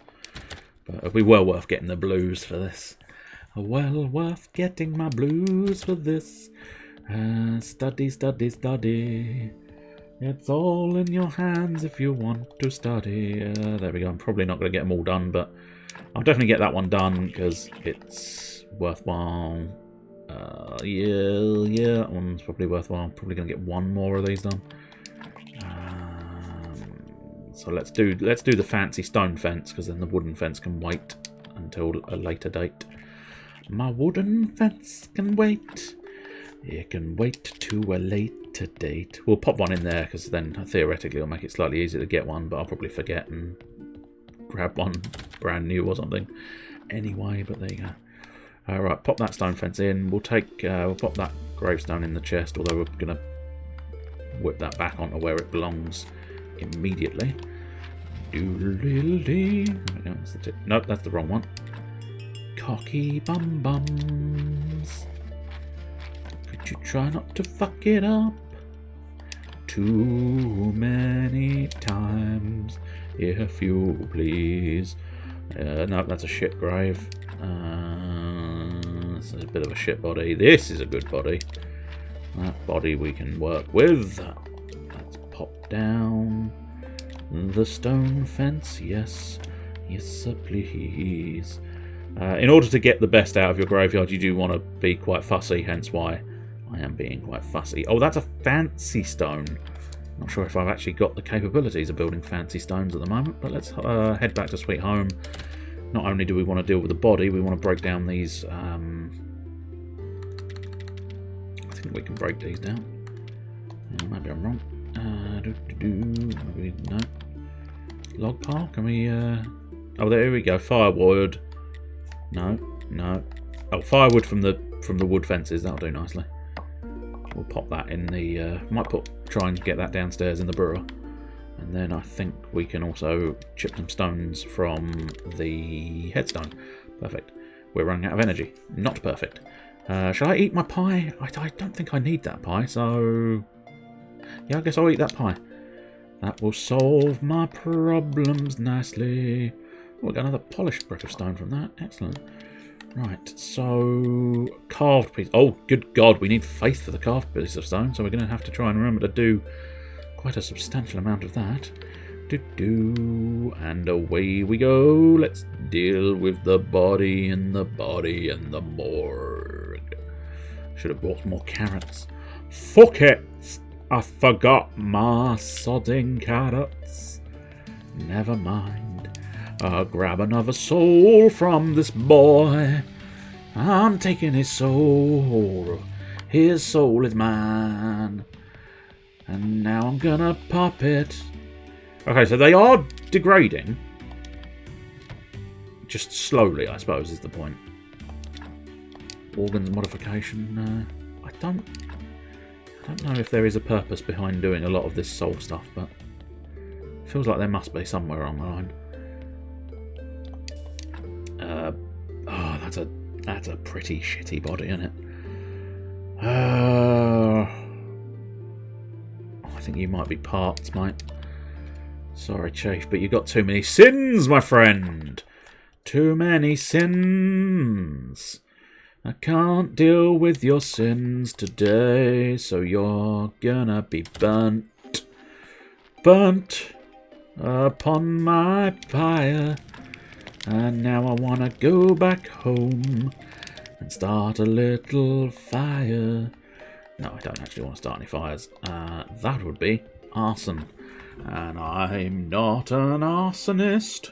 but it'll be well worth getting the blues for this. Well worth getting my blues for this. Study, study, study. It's all in your hands if you want to study. There we go. I'm probably not going to get them all done, but I'll definitely get that one done because it's worthwhile. Yeah, that one's probably worthwhile. I'm probably going to get one more of these done. So let's do the fancy stone fence, because then the wooden fence can wait until a later date. My wooden fence can wait. It can wait to a later date. We'll pop one in there, because then theoretically it'll make it slightly easier to get one, but I'll probably forget and grab one brand new or something anyway, but there you go. Alright, pop that stone fence in. We'll pop that gravestone in the chest, although we're going to whip that back onto where it belongs immediately. Nope, that's the wrong one. Cocky bum bums. Could you try not to fuck it up too many times, if you please? No, that's a shit grave. This is a bit of a shit body. This is a good body. That body we can work with. Let's pop down the stone fence. Yes, yes, sir, please. In order to get the best out of your graveyard, you do want to be quite fussy, hence why I am being quite fussy. Oh, that's a fancy stone. Not sure if I've actually got the capabilities of building fancy stones at the moment, but let's head back to Sweet Home. Not only do we want to deal with the body, we want to break down these... I think we can break these down. Maybe I'm wrong. Maybe, no. Log pile? Can we... Oh, there we go. Firewood. No. Oh, firewood from the wood fences. That'll do nicely. We'll pop that in the... try and get that downstairs in the brewer. And then I think we can also chip some stones from the headstone. Perfect. We're running out of energy. Not perfect. Shall I eat my pie? I don't think I need that pie, so... Yeah, I guess I'll eat that pie. That will solve my problems nicely. Oh, we got another polished brick of stone from that. Excellent. Right, so... Carved piece. Oh, good God, we need faith for the carved piece of stone, so we're going to have to try and remember to do quite a substantial amount of that. And away we go. Let's deal with the body and the morgue. Should have bought more carrots. Fuck it! I forgot my sodding carrots. Never mind. I'll grab another soul from this boy. I'm taking his soul. His soul is mine. And now I'm gonna pop it. Okay, so they are degrading. Just slowly, I suppose, is the point. Organs modification. I don't know if there is a purpose behind doing a lot of this soul stuff, but it feels like there must be somewhere along the line. That's a pretty shitty body, isn't it? I think you might be parts, mate. Sorry, Chief, but you got too many sins, my friend. Too many sins. I can't deal with your sins today, so you're gonna be burnt. Burnt upon my fire. And now I wanna go back home and start a little fire. No, I don't actually want to start any fires. That would be arson. And I'm not an arsonist.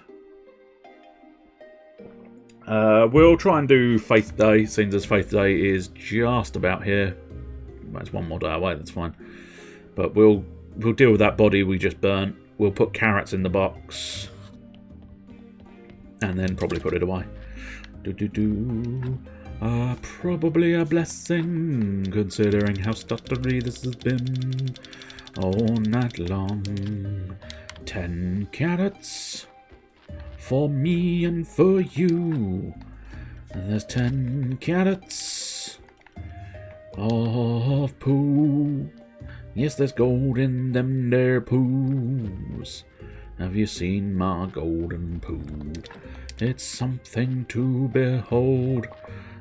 We'll try and do Faith Day, since as Faith Day is just about here. Well, it's one more day away, that's fine. But we'll deal with that body we just burnt. We'll put carrots in the box. And then probably put it away. Probably a blessing, considering how stuttery this has been all night long. 10 carrots for me and for you. There's 10 carrots of poo. Yes, there's gold in them there poos. Have you seen my golden poo? It's something to behold.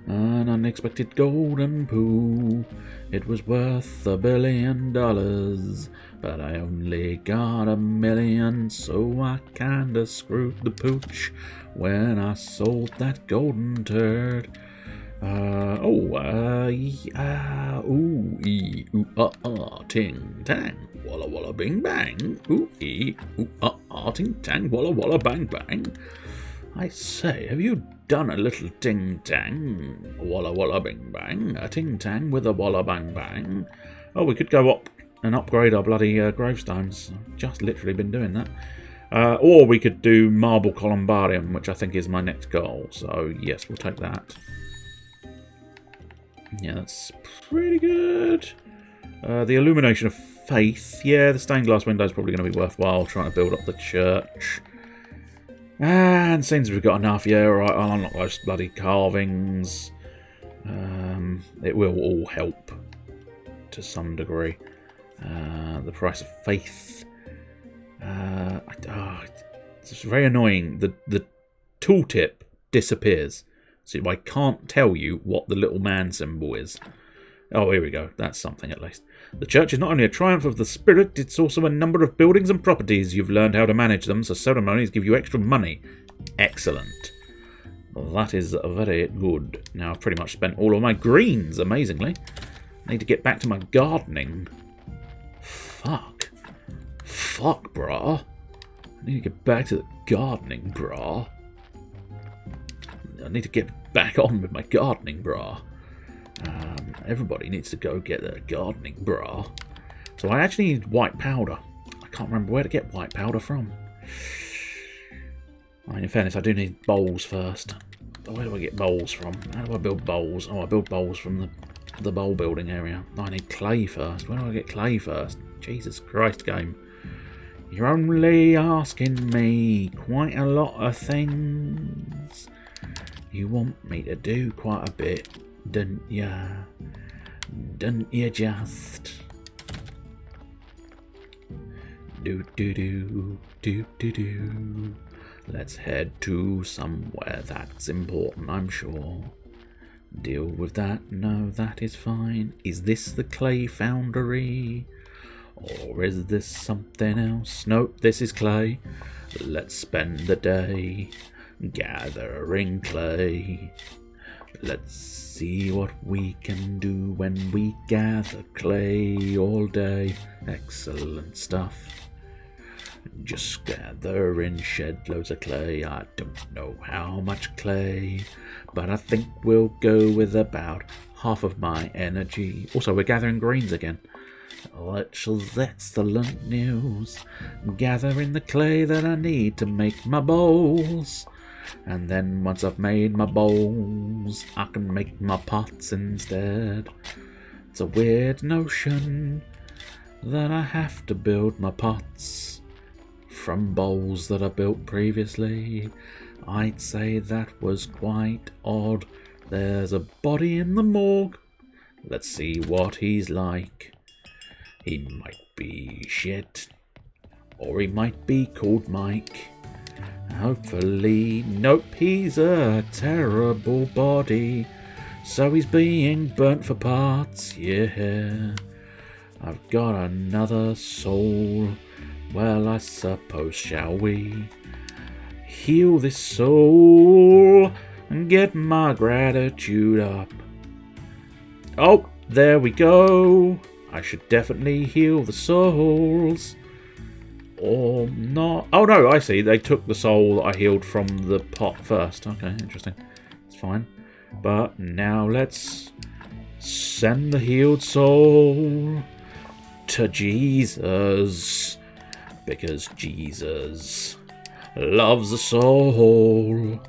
An unexpected golden poo. It was worth $1 billion, but I only got $1 million, so I kinda screwed the pooch when I sold that golden turd. Ting tang, walla walla bing bang. Ting tang, walla walla bang bang. I say, have you done a little ting tang, walla walla bing bang, a ting tang with a walla bang bang? Oh, we could go up and upgrade our bloody gravestones. I've just literally been doing that. Or we could do marble columbarium, which I think is my next goal. So yes, we'll take that. Yeah, that's pretty good. The illumination of faith. Yeah, the stained glass window is probably going to be worthwhile trying to build up the church. And since we've got enough, yeah, right, I'll unlock those bloody carvings. It will all help to some degree. The price of faith. It's very annoying. The tooltip disappears. So I can't tell you what the little man symbol is. Oh, here we go. That's something at least. The church is not only a triumph of the spirit, it's also a number of buildings and properties. You've learned how to manage them, so ceremonies give you extra money. Excellent. Well, that is very good. Now I've pretty much spent all of my greens, amazingly. I need to get back to my gardening. Fuck, brah. I need to get back to the gardening, brah. I need to get back on with my gardening, brah. Everybody needs to go get their gardening, brah. So I actually need white powder. I can't remember where to get white powder from. I mean, in fairness, I do need bowls first. Where do I get bowls from? How do I build bowls? Oh, I build bowls from the bowl building area. I need clay first. Where do I get clay first? Jesus Christ, game. You're only asking me quite a lot of things. You want me to do quite a bit, don't ya? Don't you just? Do. Let's head to somewhere that's important, I'm sure. Deal with that. No, that is fine. Is this the clay foundry? Or is this something else? Nope, this is clay. Let's spend the day gathering clay. Let's see what we can do when we gather clay all day. Excellent stuff. Just gather and shed loads of clay. I don't know how much clay, but I think we'll go with about half of my energy. Also, we're gathering greens again. Which is excellent news. Gathering the clay that I need to make my bowls. And then once I've made my bowls, I can make my pots instead. It's a weird notion that I have to build my pots from bowls that I built previously. I'd say that was quite odd, There's a body in the morgue. Let's see what he's like. He might be shit. Or he might be called Mike. Hopefully, nope, he's a terrible body. So he's being burnt for parts, yeah. I've got another soul. Well, I suppose, shall we heal this soul and get my gratitude up? Oh, there we go. I should definitely heal the souls. Or not. Oh no, I see. They took the soul that I healed from the pot first. Okay, interesting. It's fine. But now let's send the healed soul to Jesus. Because Jesus loves a soul.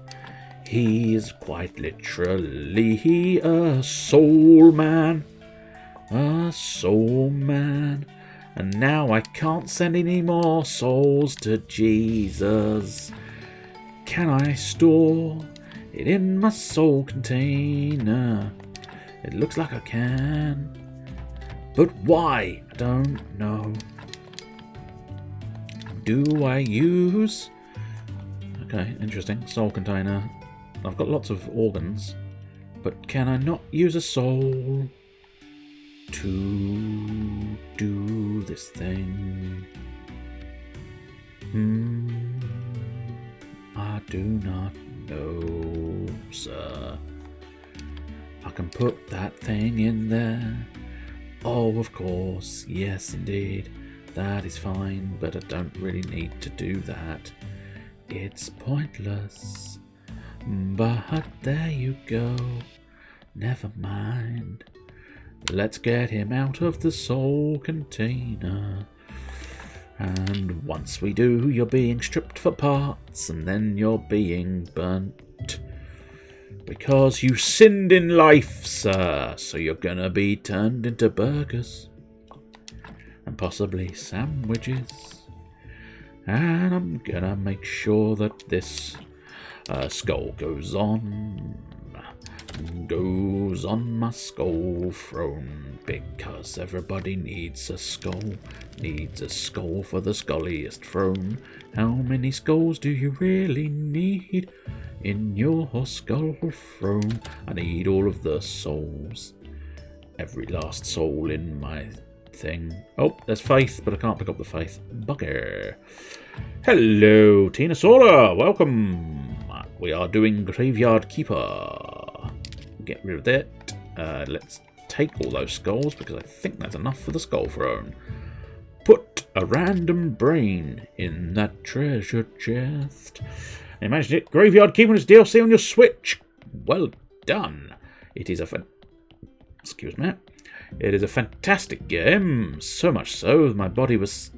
He is quite literally a soul man. A soul man. And now I can't send any more souls to Jesus. Can I store it in my soul container? It looks like I can. But why? I don't know. Do I use... Okay, interesting. Soul container. I've got lots of organs. But can I not use a soul to do this thing? I do not know, sir. I can put that thing in there. Oh, of course. Yes, indeed. That is fine, but I don't really need to do that. It's pointless. But there you go. Never mind. Let's get him out of the soul container. And once we do, you're being stripped for parts, and then you're being burnt. Because you sinned in life, sir, so you're gonna be turned into burgers. And possibly sandwiches. And I'm gonna make sure that this skull goes on my skull throne, because everybody needs a skull for the skulliest throne. How many skulls do you really need in your skull throne? I need all of the souls, every last soul in my thing. Oh, there's Faith, but I can't pick up the Faith. Bugger. Hello, Tina Sola, welcome. We are doing Graveyard Keeper. Get rid of that. Let's take all those skulls, because I think that's enough for the skull throne. Put a random brain in that treasure chest. Imagine it. Graveyard Keeper is DLC on your Switch. Well done. It is a It is a fantastic game. So much so, my body was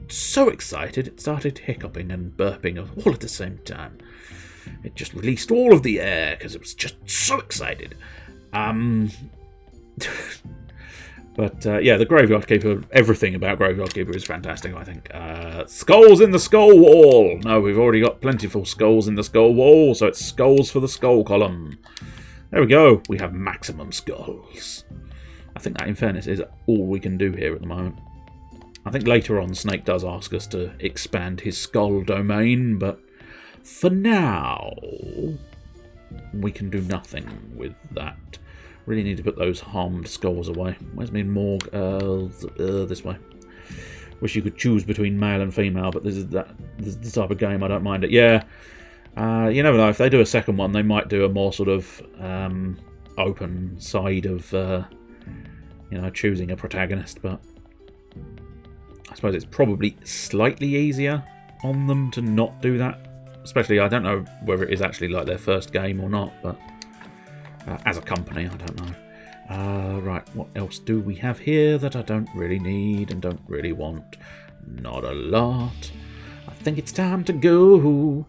so excited it started hiccuping and burping all at the same time. It just released all of the air because it was just so excited. But yeah, the Graveyard Keeper, everything about Graveyard Keeper is fantastic, I think. Skulls in the skull wall! No, we've already got plentiful skulls in the skull wall, so it's skulls for the skull column. There we go. We have maximum skulls. I think that, in fairness, is all we can do here at the moment. I think later on Snake does ask us to expand his skull domain, but for now, we can do nothing with that. Really need to put those harmed skulls away. Where's my morgue? This way. Wish you could choose between male and female, but this is the type of game I don't mind it. Yeah, you never know. If they do a second one, they might do a more sort of open side of choosing a protagonist. But I suppose it's probably slightly easier on them to not do that. Especially, I don't know whether it is actually like their first game or not, but as a company, I don't know. Right, what else do we have here that I don't really need and don't really want? Not a lot. I think it's time to go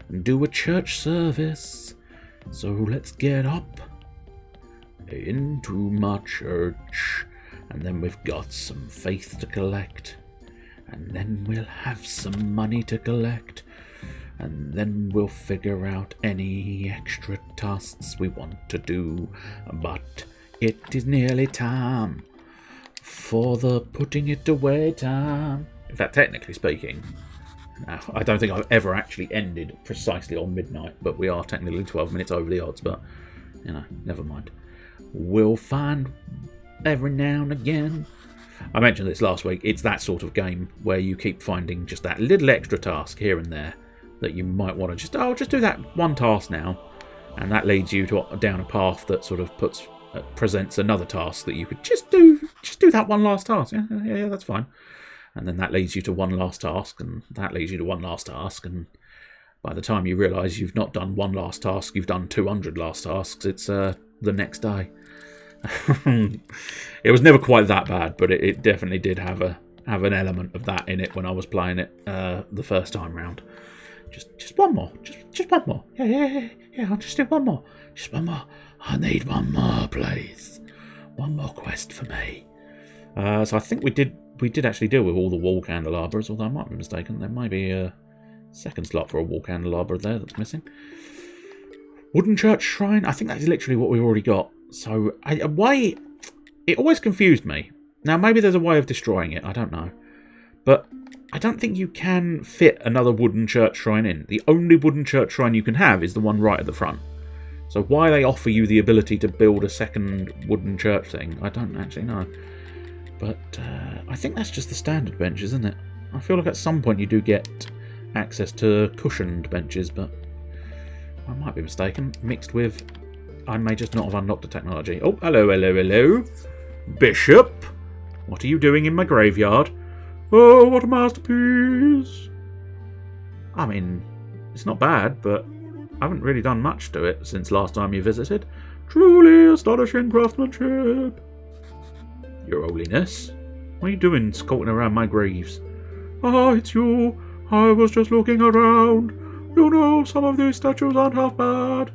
and do a church service. So let's get up into my church. And then we've got some faith to collect. And then we'll have some money to collect. and then we'll figure out any extra tasks we want to do. But it is nearly time for the putting it away time. In fact, technically speaking, I don't think I've ever actually ended precisely on midnight, but we are technically 12 minutes over the odds, but, you know, never mind. We'll find every now and again. I mentioned this last week. It's that sort of game where you keep finding just that little extra task here and there that you might want to just do that one task now, and that leads you down a path that sort of presents another task that you could just do that one last task. Yeah, that's fine. And then that leads you to one last task, and that leads you to one last task, and by the time you realise you've not done one last task, you've done 200 last tasks. It's the next day. It was never quite that bad, but it definitely did have an element of that in it when I was playing it the first time round. Just one more, just one more. Yeah. I'll just do one more. Just one more. I need one more, please. One more quest for me. So I think we did actually deal with all the wall candelabras, although I might be mistaken. There might be a second slot for a wall candelabra there that's missing. Wooden church shrine. I think that's literally what we've already got. So it always confused me. Now maybe there's a way of destroying it. I don't know, but I don't think you can fit another wooden church shrine in. The only wooden church shrine you can have is the one right at the front. So why they offer you the ability to build a second wooden church thing, I don't actually know. But I think that's just the standard benches, isn't it? I feel like at some point you do get access to cushioned benches, but I might be mistaken. Mixed with, I may just not have unlocked the technology. Oh, hello. Bishop, what are you doing in my graveyard? Oh, what a masterpiece. I mean, it's not bad, but I haven't really done much to it since last time you visited. Truly astonishing craftsmanship. Your Holiness, what are you doing skulking around my graves? Ah, it's you. I was just looking around. You know, some of these statues aren't half bad.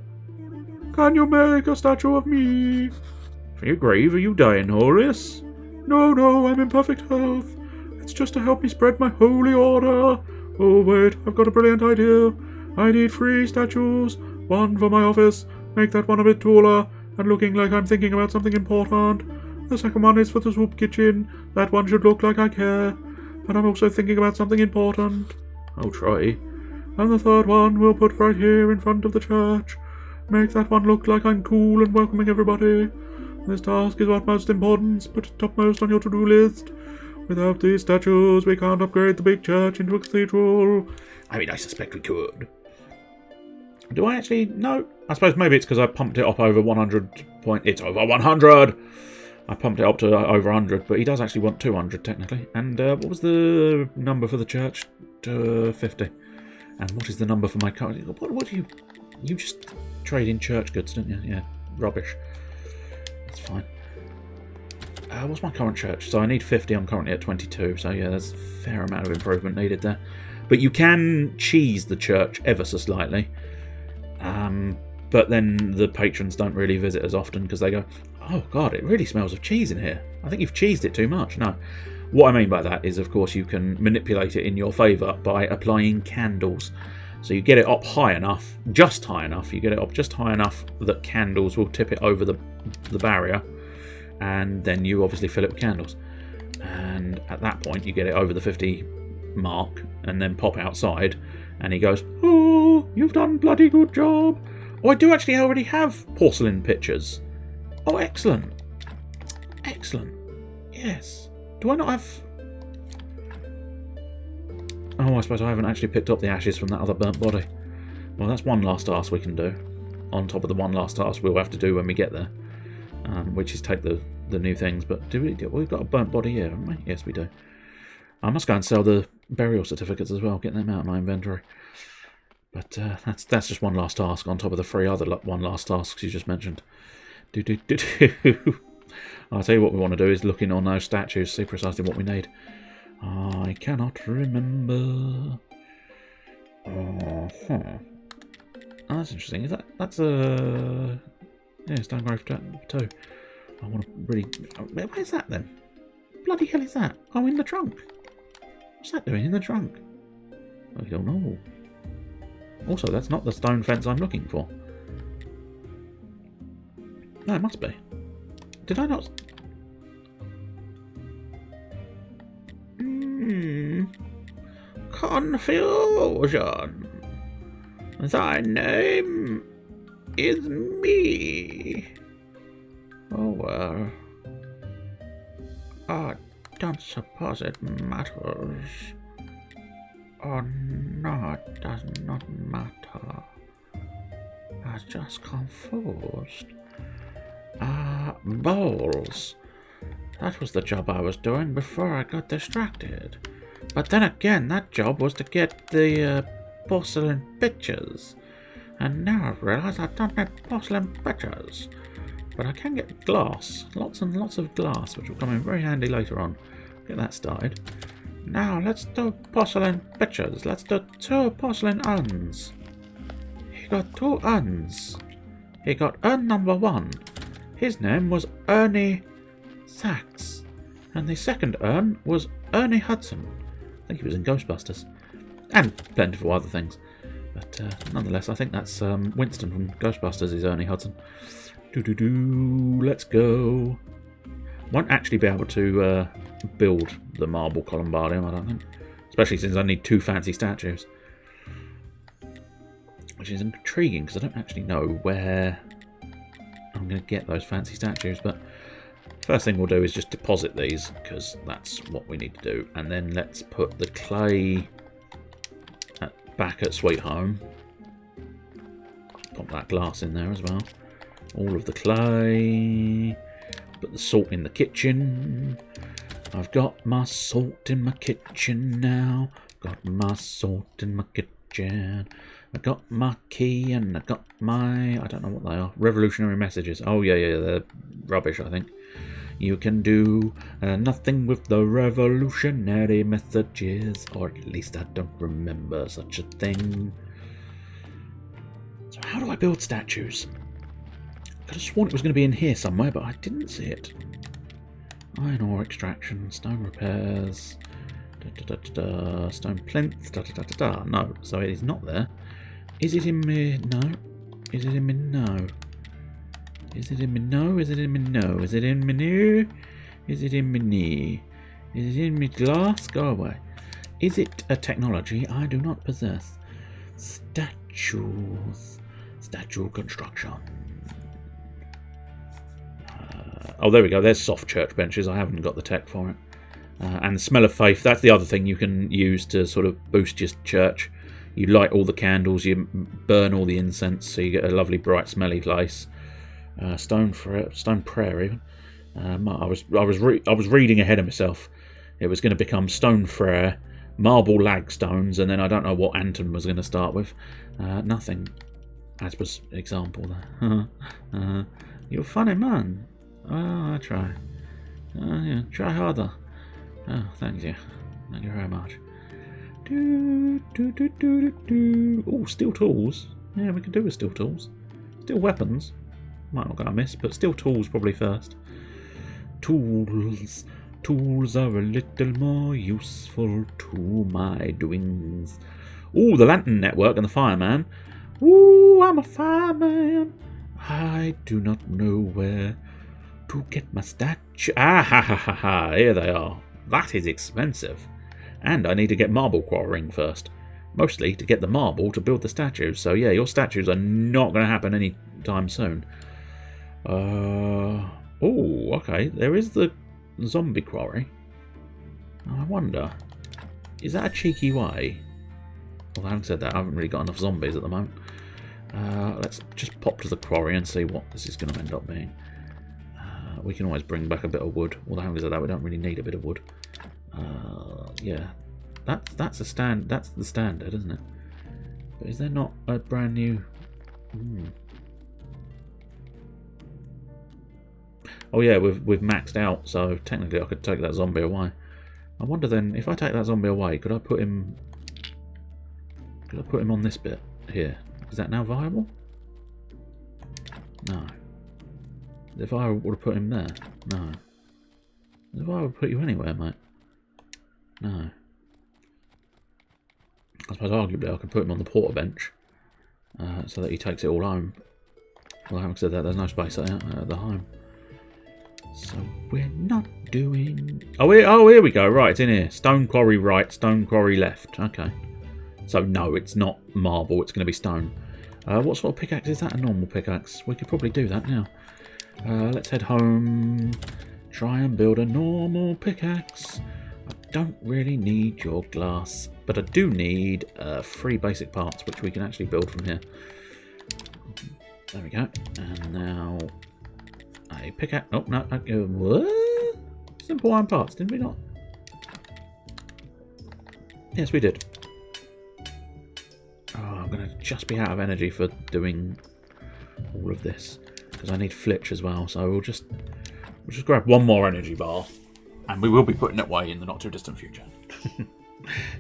Can you make a statue of me? For your grave, are you dying, Horace? No, I'm in perfect health. It's just to help me spread my holy order. Oh, wait, I've got a brilliant idea. I need 3 statues. One for my office. Make that one a bit taller and looking like I'm thinking about something important. The second one is for the soup kitchen. That one should look like I care. But I'm also thinking about something important. I'll try. And the third one we'll put right here in front of the church. Make that one look like I'm cool and welcoming everybody. This task is what most importance. Put it topmost on your to-do list. Without these statues, we can't upgrade the big church into a cathedral. I mean, I suspect we could. Do I actually? No. I suppose maybe it's because I pumped it up over 100 point. It's over 100! I pumped it up to over 100, but he does actually want 200 technically. And what was the number for the church? 50. And what is the number for my car? What do you just trade in church goods, don't you? Yeah, rubbish. That's fine. What's my current church? So I need 50. I'm currently at 22. So yeah, there's a fair amount of improvement needed there. But you can cheese the church ever so slightly. But then the patrons don't really visit as often because they go, oh god, it really smells of cheese in here. I think you've cheesed it too much. No. What I mean by that is, of course, you can manipulate it in your favour by applying candles. So you get it up high enough, just high enough, you get it up just high enough that candles will tip it over the barrier, and then you obviously fill it with candles. And at that point, you get it over the 50 mark, and then pop outside, and he goes, oh, you've done bloody good job. Oh, I do actually already have porcelain pictures. Oh, excellent. Excellent. Yes. Do I not have... Oh, I suppose I haven't actually picked up the ashes from that other burnt body. Well, that's one last task we can do. On top of the one last task we'll have to do when we get there. Which is take the new things. But we've got a burnt body here, haven't we? Yes, we do. I must go and sell the burial certificates as well. Get them out of my inventory. But that's just one last task on top of the 3 other one last tasks you just mentioned. I'll tell you what we want to do is look in on those statues, see precisely what we need. I cannot remember. Oh, that's interesting. Is that's a stone grave 2. I want to really. Where's that then? Bloody hell is that? Oh, in the trunk. What's that doing in the trunk? I don't know. Also, that's not the stone fence I'm looking for. No, it must be. Did I not... Confusion. Thy name is me. Oh well. I don't suppose it matters. Oh no, it does not matter. I was just confused. Bowls. That was the job I was doing before I got distracted. But then again, that job was to get the porcelain pitchers. And now I've realised I don't need porcelain pitchers. But I can get glass. Lots and lots of glass, which will come in very handy later on. Get that started. Now let's do porcelain pitchers. Let's do 2 porcelain urns. He got 2 urns. He got urn number 1. His name was Ernie Sachs. And the second urn was Ernie Hudson. I think he was in Ghostbusters. And plentiful other things. But nonetheless, I think that's Winston from Ghostbusters is Ernie Hudson. Let's go. Won't actually be able to build the marble columbarium, I don't think. Especially since I need 2 fancy statues. Which is intriguing, because I don't actually know where I'm going to get those fancy statues. But first thing we'll do is just deposit these, because that's what we need to do. And then let's put the clay back at Sweet Home. Put that glass in there as well. All of the clay. Put the salt in the kitchen. I've got my salt in my kitchen now. Got my salt in my kitchen. I got my key and I got my... I don't know what they are. Revolutionary messages. Oh, yeah, they're rubbish, I think. You can do nothing with the revolutionary messages. Or at least I don't remember such a thing. So how do I build statues? I could have sworn it was going to be in here somewhere, but I didn't see it. Iron ore extraction, stone repairs, stone plinths, No, so it is not there. Is it in me? No. Is it in me? No. Is it in me? No. Is it in me? No. Is it in me? No. Is it in me? Knee? Is it in me? Glass? Go away. Is it a technology I do not possess? Statues. Statue construction. Oh, there we go. There's soft church benches. I haven't got the tech for it. And smell of faith. That's the other thing you can use to sort of boost your church. You light all the candles. You burn all the incense, so you get a lovely, bright, smelly place. Stone prayer, even. I was reading ahead of myself. It was going to become stone prayer, marble lagstones, and then I don't know what Anton was going to start with. Nothing, as was example there. You're a funny man. Oh, I try. Yeah, try harder. Oh, thank you. Thank you very much. Oh, steel tools. Yeah, we can do with steel tools. Steel weapons. Might not gonna miss, but steel tools probably first. Tools. Tools are a little more useful to my doings. Oh, the Lantern Network and the Fireman. Ooh, I'm a fireman. I do not know where to get my statue. Ah, ha, ha, ha, ha. Here they are. That is expensive. And I need to get marble quarrying first. Mostly to get the marble to build the statues. So yeah, your statues are not going to happen any time soon. Oh, okay. There is the zombie quarry. I wonder, is that a cheeky way? Well, having said that, I haven't really got enough zombies at the moment. Let's just pop to the quarry and see what this is going to end up being. We can always bring back a bit of wood. Although having said that, we don't really need a bit of wood. Yeah, that's the standard, isn't it? But is there not a brand new? Oh yeah, we've maxed out, so technically I could take that zombie away. I wonder then, if I take that zombie away, could I put him on this bit here? Is that now viable? No. If I would have put him there? No. If I would put you anywhere, mate? No. I suppose arguably I could put him on the porter bench. so that he takes it all home. Well, having said that, there's no space at the home. So we're not doing... Oh, here we go. Right, it's in here. Stone quarry right, stone quarry left. Okay. So no, it's not marble. It's going to be stone. What sort of pickaxe is that? A normal pickaxe. We could probably do that now. Let's head home. Try and build a normal pickaxe. I don't really need your glass, but I do need 3 basic parts, which we can actually build from here. There we go. And now a pickaxe. Oh, no. What? Simple iron parts, didn't we not? Yes, we did. Oh, I'm going to just be out of energy for doing all of this, because I need flitch as well. So we'll just grab one more energy bar, and we will be putting it away in the not too distant future.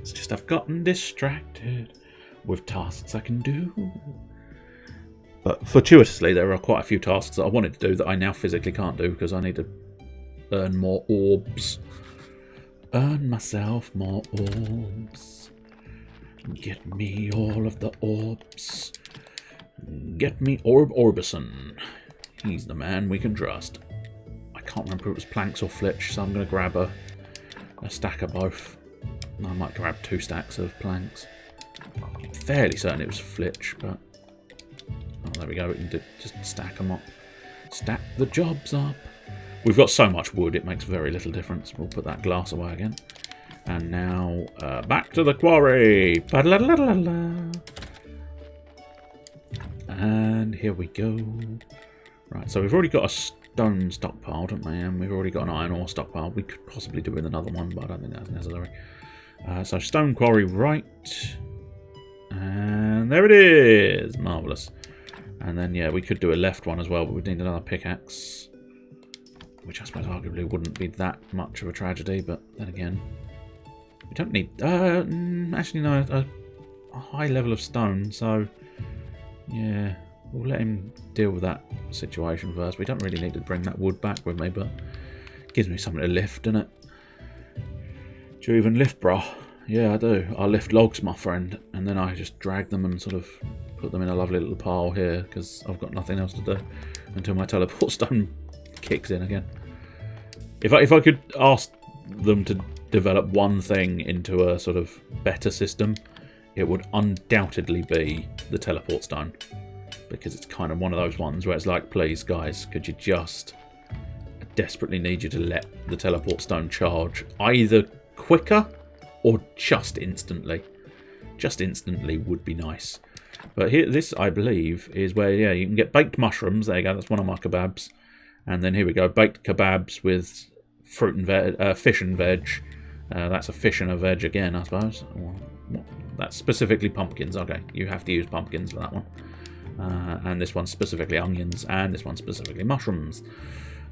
It's just I've gotten distracted with tasks I can do. But fortuitously, there are quite a few tasks that I wanted to do that I now physically can't do because I need to earn more orbs. Earn myself more orbs. Get me all of the orbs. Get me Orbison. He's the man we can trust. I can't remember if it was planks or flitch, so I'm going to grab a stack of both. I might grab 2 stacks of planks. I'm fairly certain it was flitch, but... Oh, there we go. We can just stack them up. Stack the jobs up. We've got so much wood, it makes very little difference. We'll put that glass away again. And now, back to the quarry. And here we go. Right, so we've already got a stone stockpile, don't we? And we've already got an iron ore stockpile. We could possibly do with another one, but I don't think that's necessary. So stone quarry right. And there it is. Marvellous. And then, yeah, we could do a left one as well, but we'd need another pickaxe. Which I suppose arguably wouldn't be that much of a tragedy, but then again... We don't need... actually, no, a high level of stone, so... Yeah, we'll let him deal with that situation first. We don't really need to bring that wood back with me, but... It gives me something to lift, doesn't it? Do you even lift, bro? Yeah, I do. I lift logs, my friend, and then I just drag them and sort of... put them in a lovely little pile here because I've got nothing else to do until my teleport stone kicks in again. If I could ask them to develop one thing into a sort of better system, it would undoubtedly be the teleport stone, because it's kind of one of those ones where it's like, please guys, could you just... I desperately need you to let the teleport stone charge either quicker or just instantly. Just instantly would be nice. But here, this, I believe, is where, yeah, you can get baked mushrooms. There you go, that's one of my kebabs. And then here we go, baked kebabs with fruit and veg, fish and veg. That's a fish and a veg again, I suppose. That's specifically pumpkins. Okay, you have to use pumpkins for that one. And this one's specifically onions, and this one's specifically mushrooms.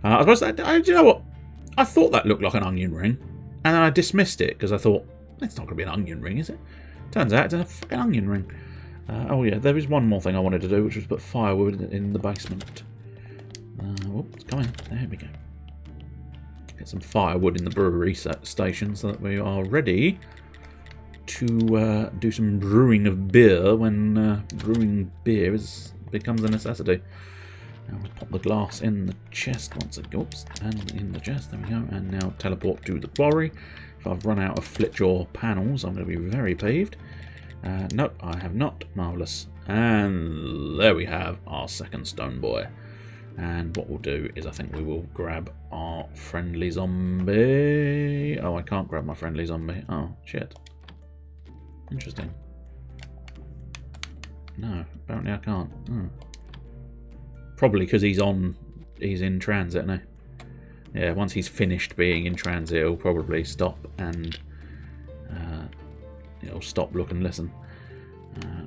I suppose that, do you know what? I thought that looked like an onion ring, and then I dismissed it because I thought, it's not going to be an onion ring, is it? Turns out it's a fucking onion ring. Oh yeah, there is one more thing I wanted to do, which was put firewood in the basement. Whoops, come in. There we go. Get some firewood in the brewery station so that we are ready to do some brewing of beer when brewing beer becomes a necessity. Now we'll pop the glass in the chest once it goes, and in the chest, there we go. And now teleport to the quarry. If I've run out of flitch or panels, I'm going to be very peeved. Nope, I have not. Marvellous. And there we have our second stone boy. And what we'll do is I think we will grab our friendly zombie. Oh, I can't grab my friendly zombie. Oh, shit. Interesting. No, apparently I can't. Probably because he's in transit now. Yeah, once he's finished being in transit, he'll probably stop and it'll stop, look and listen.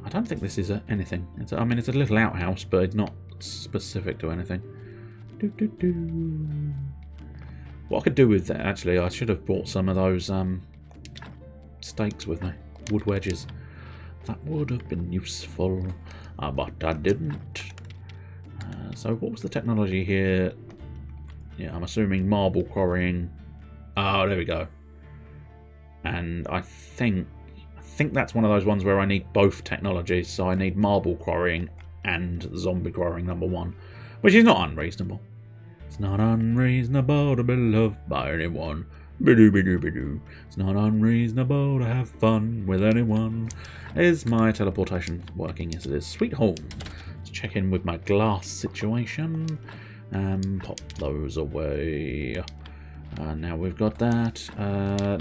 I don't think this is anything. I mean, it's a little outhouse, but it's not specific to anything. What I could do with that, actually, I should have brought some of those stakes with me. Wood wedges. That would have been useful, but I didn't. So what was the technology here? Yeah, I'm assuming marble quarrying. Oh, there we go. And I think I think that's one of those ones where I need both technologies, so I need marble quarrying and zombie quarrying #1, which is not unreasonable. It's not unreasonable to be loved by anyone. Bidoo. It's not unreasonable to have fun with anyone. Is my teleportation working? Yes, it is. Sweet home. Let's check in with my glass situation. Pop those away. Now we've got that.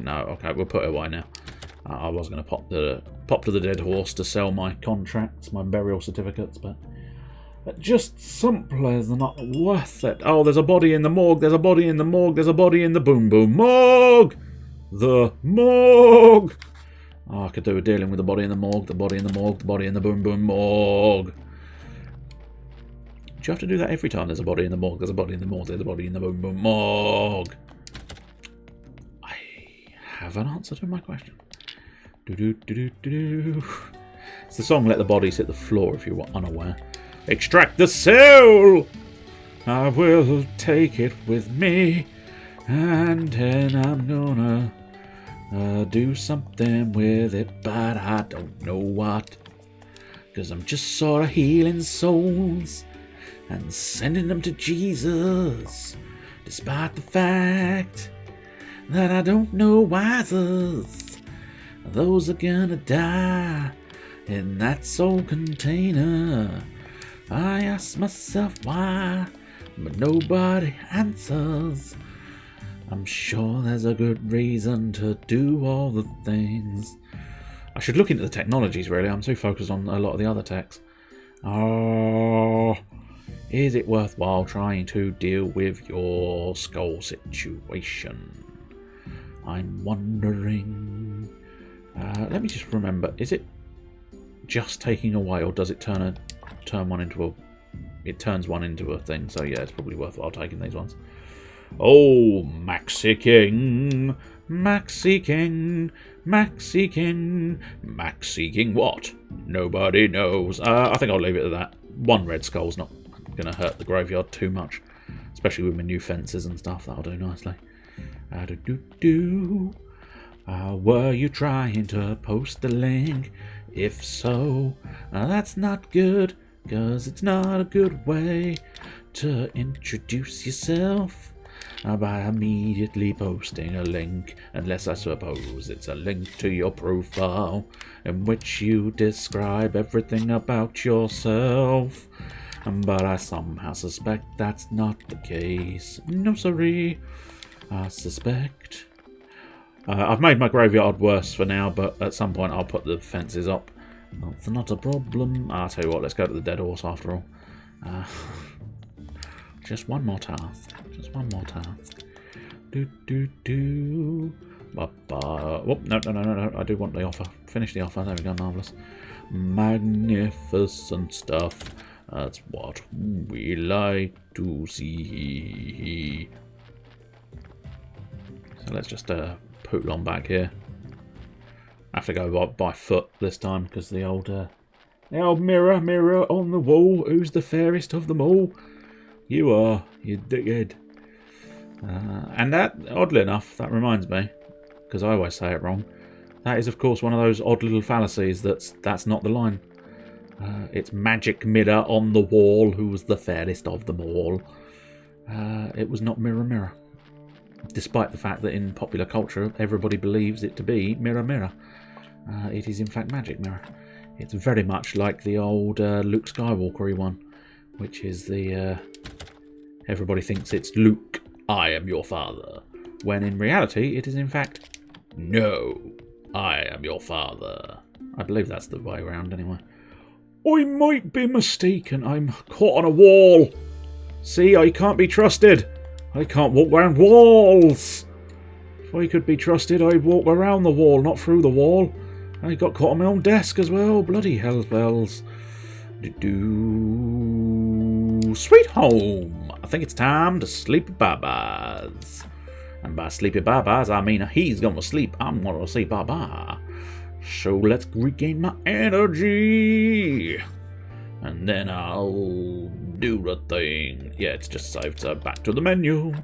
No, okay, we'll put it away now. I was going to pop to the dead horse to sell my contracts, my burial certificates, but just simply is not worth it. Oh, there's a body in the morgue. There's a body in the morgue. There's a body in the boom boom morgue. The morgue. Oh, I could do with dealing with the body in the morgue, the body in the morgue, the body in the boom boom morgue. Do you have to do that every time there's a body in the morgue? There's a body in the morgue. There's a body in the boom boom morgue. I have an answer to my question. It's the song "Let the Bodies Hit the Floor" if you were unaware. Extract the soul. I will take it with me, and then I'm gonna do something with it, but I don't know what. 'Cause I'm just sort of healing souls and sending them to Jesus, despite the fact that I don't know why those are gonna die in that soul container. I ask myself why, but nobody answers. I'm sure there's a good reason to do all the things. I should look into the technologies, really. I'm too focused on a lot of the other techs. Oh, is it worthwhile trying to deal with your skull situation? I'm wondering. Let me just remember. Is it just taking away, or does it turn one into a? It turns one into a thing. So yeah, it's probably worthwhile taking these ones. Oh, Maxi King, Maxi King, Maxi King, Maxi King. What? Nobody knows. I think I'll leave it at that. One red skull's not going to hurt the graveyard too much, especially with my new fences and stuff. That'll do nicely. Were you trying to post the link? If so, that's not good, 'cause it's not a good way to introduce yourself by immediately posting a link, unless I suppose it's a link to your profile in which you describe everything about yourself. But I somehow suspect that's not the case. No, sorry. I suspect. I've made my graveyard worse for now, but at some point I'll put the fences up. That's not a problem. I'll tell you what, let's go to the dead horse after all. Just one more task. Just one more task. Oh, no. I do want the offer. Finish the offer. There we go. Marvellous. Magnificent stuff. That's what we like to see. So let's just poodle on back here. I have to go by foot this time because the old mirror on the wall. Who's the fairest of them all? You are, you dickhead. And that, oddly enough, that reminds me, because I always say it wrong. That is, of course, one of those odd little fallacies. That's not the line. It's magic mirror on the wall. Who was the fairest of them all? It was not mirror. Despite the fact that in popular culture everybody believes it to be mirror. It is in fact magic mirror. It's very much like the old Luke Skywalker-y one, which is the everybody thinks it's Luke, I am your father, when in reality it is in fact no, I am your father. I believe that's the way around anyway. I might be mistaken. I'm caught on a wall. See, I can't be trusted. I can't walk around walls. If I could be trusted, I'd walk around the wall, not through the wall. I got caught on my own desk as well. Bloody hell bells. Sweet home. I think it's time to sleepy bye-byes. And by sleepy bye-byes, I mean he's gonna sleep. I'm gonna say bye-bye. So let's regain my energy. And then I'll do the thing. Yeah, it's just saved, so back to the menu.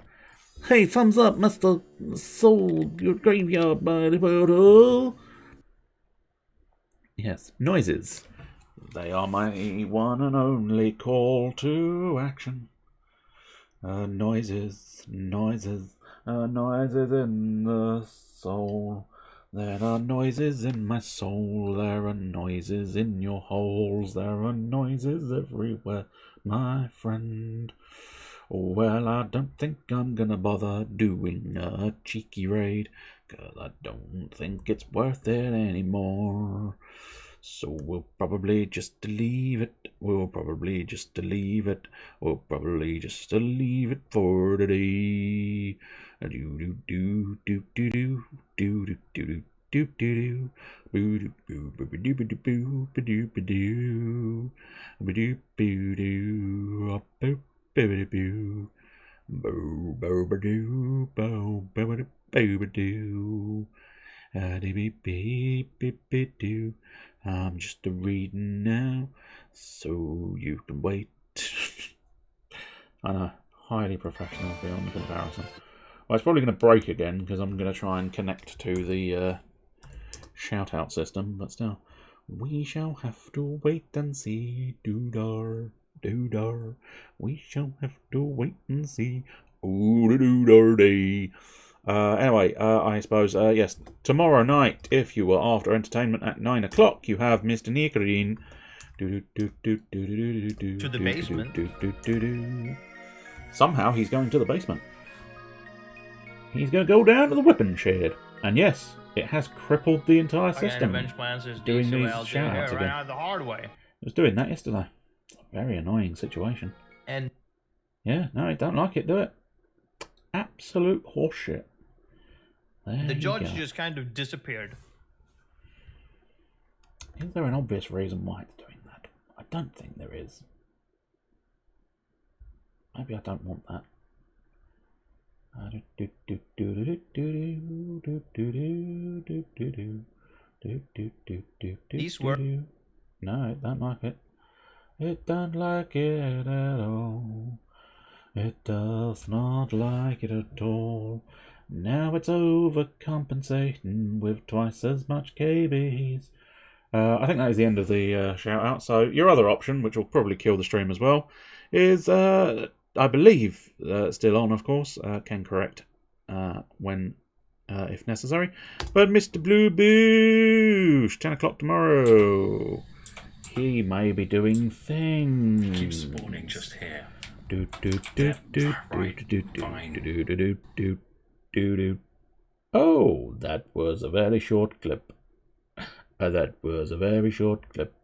Hey, thumbs up, Mr. Soul, your graveyard, buddy. Yes, noises. They are my one and only call to action. Noises, noises, noises in the soul. There are noises in my soul. There are noises in your holes. There are noises everywhere, my friend. Well, I don't think I'm gonna bother doing a cheeky raid, 'cause I don't think it's worth it anymore. So we'll probably just leave it. We'll probably just leave it. We'll probably just leave it for today. Do do do do do do do do do do do do do do do do do do do. I'm just reading now, so you can wait. I know, highly professional beyond comparison. Well, it's probably going to break again because I'm going to try and connect to the shout-out system, but still. We shall have to wait and see. Doo-dar, doo-dar. We shall have to wait and see. Ooh-da-doo-dar day. Anyway, I suppose, yes, tomorrow night, if you were after entertainment at 9 o'clock, you have Mr. Nikirin. To the basement. Somehow he's going to the basement. He's going to go down to the weapon shed. And yes, it has crippled the entire system. Doing these shout-outs again. Right the hard way. It was doing that yesterday. It's a very annoying situation. And yeah, no, I don't like it, do it? Absolute horseshit. The judge just kind of disappeared. Is there an obvious reason why it's doing that? I don't think there is. Maybe I don't want that. These work. No, it don't like it. It don't like it at all. It does not like it at all. Now it's overcompensating with twice as much KBs. I think that is the end of the shout-out. So your other option, which will probably kill the stream as well, is, I believe, still on, of course. Can correct when, if necessary. But Mr. Blue Boosh, 10 o'clock tomorrow. He may be doing things. Keep spawning just here. Oh, that was a very short clip. That was a very short clip.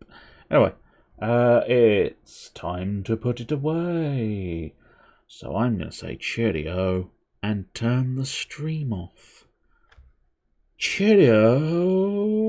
Anyway, it's time to put it away. So I'm going to say cheerio and turn the stream off. Cheerio!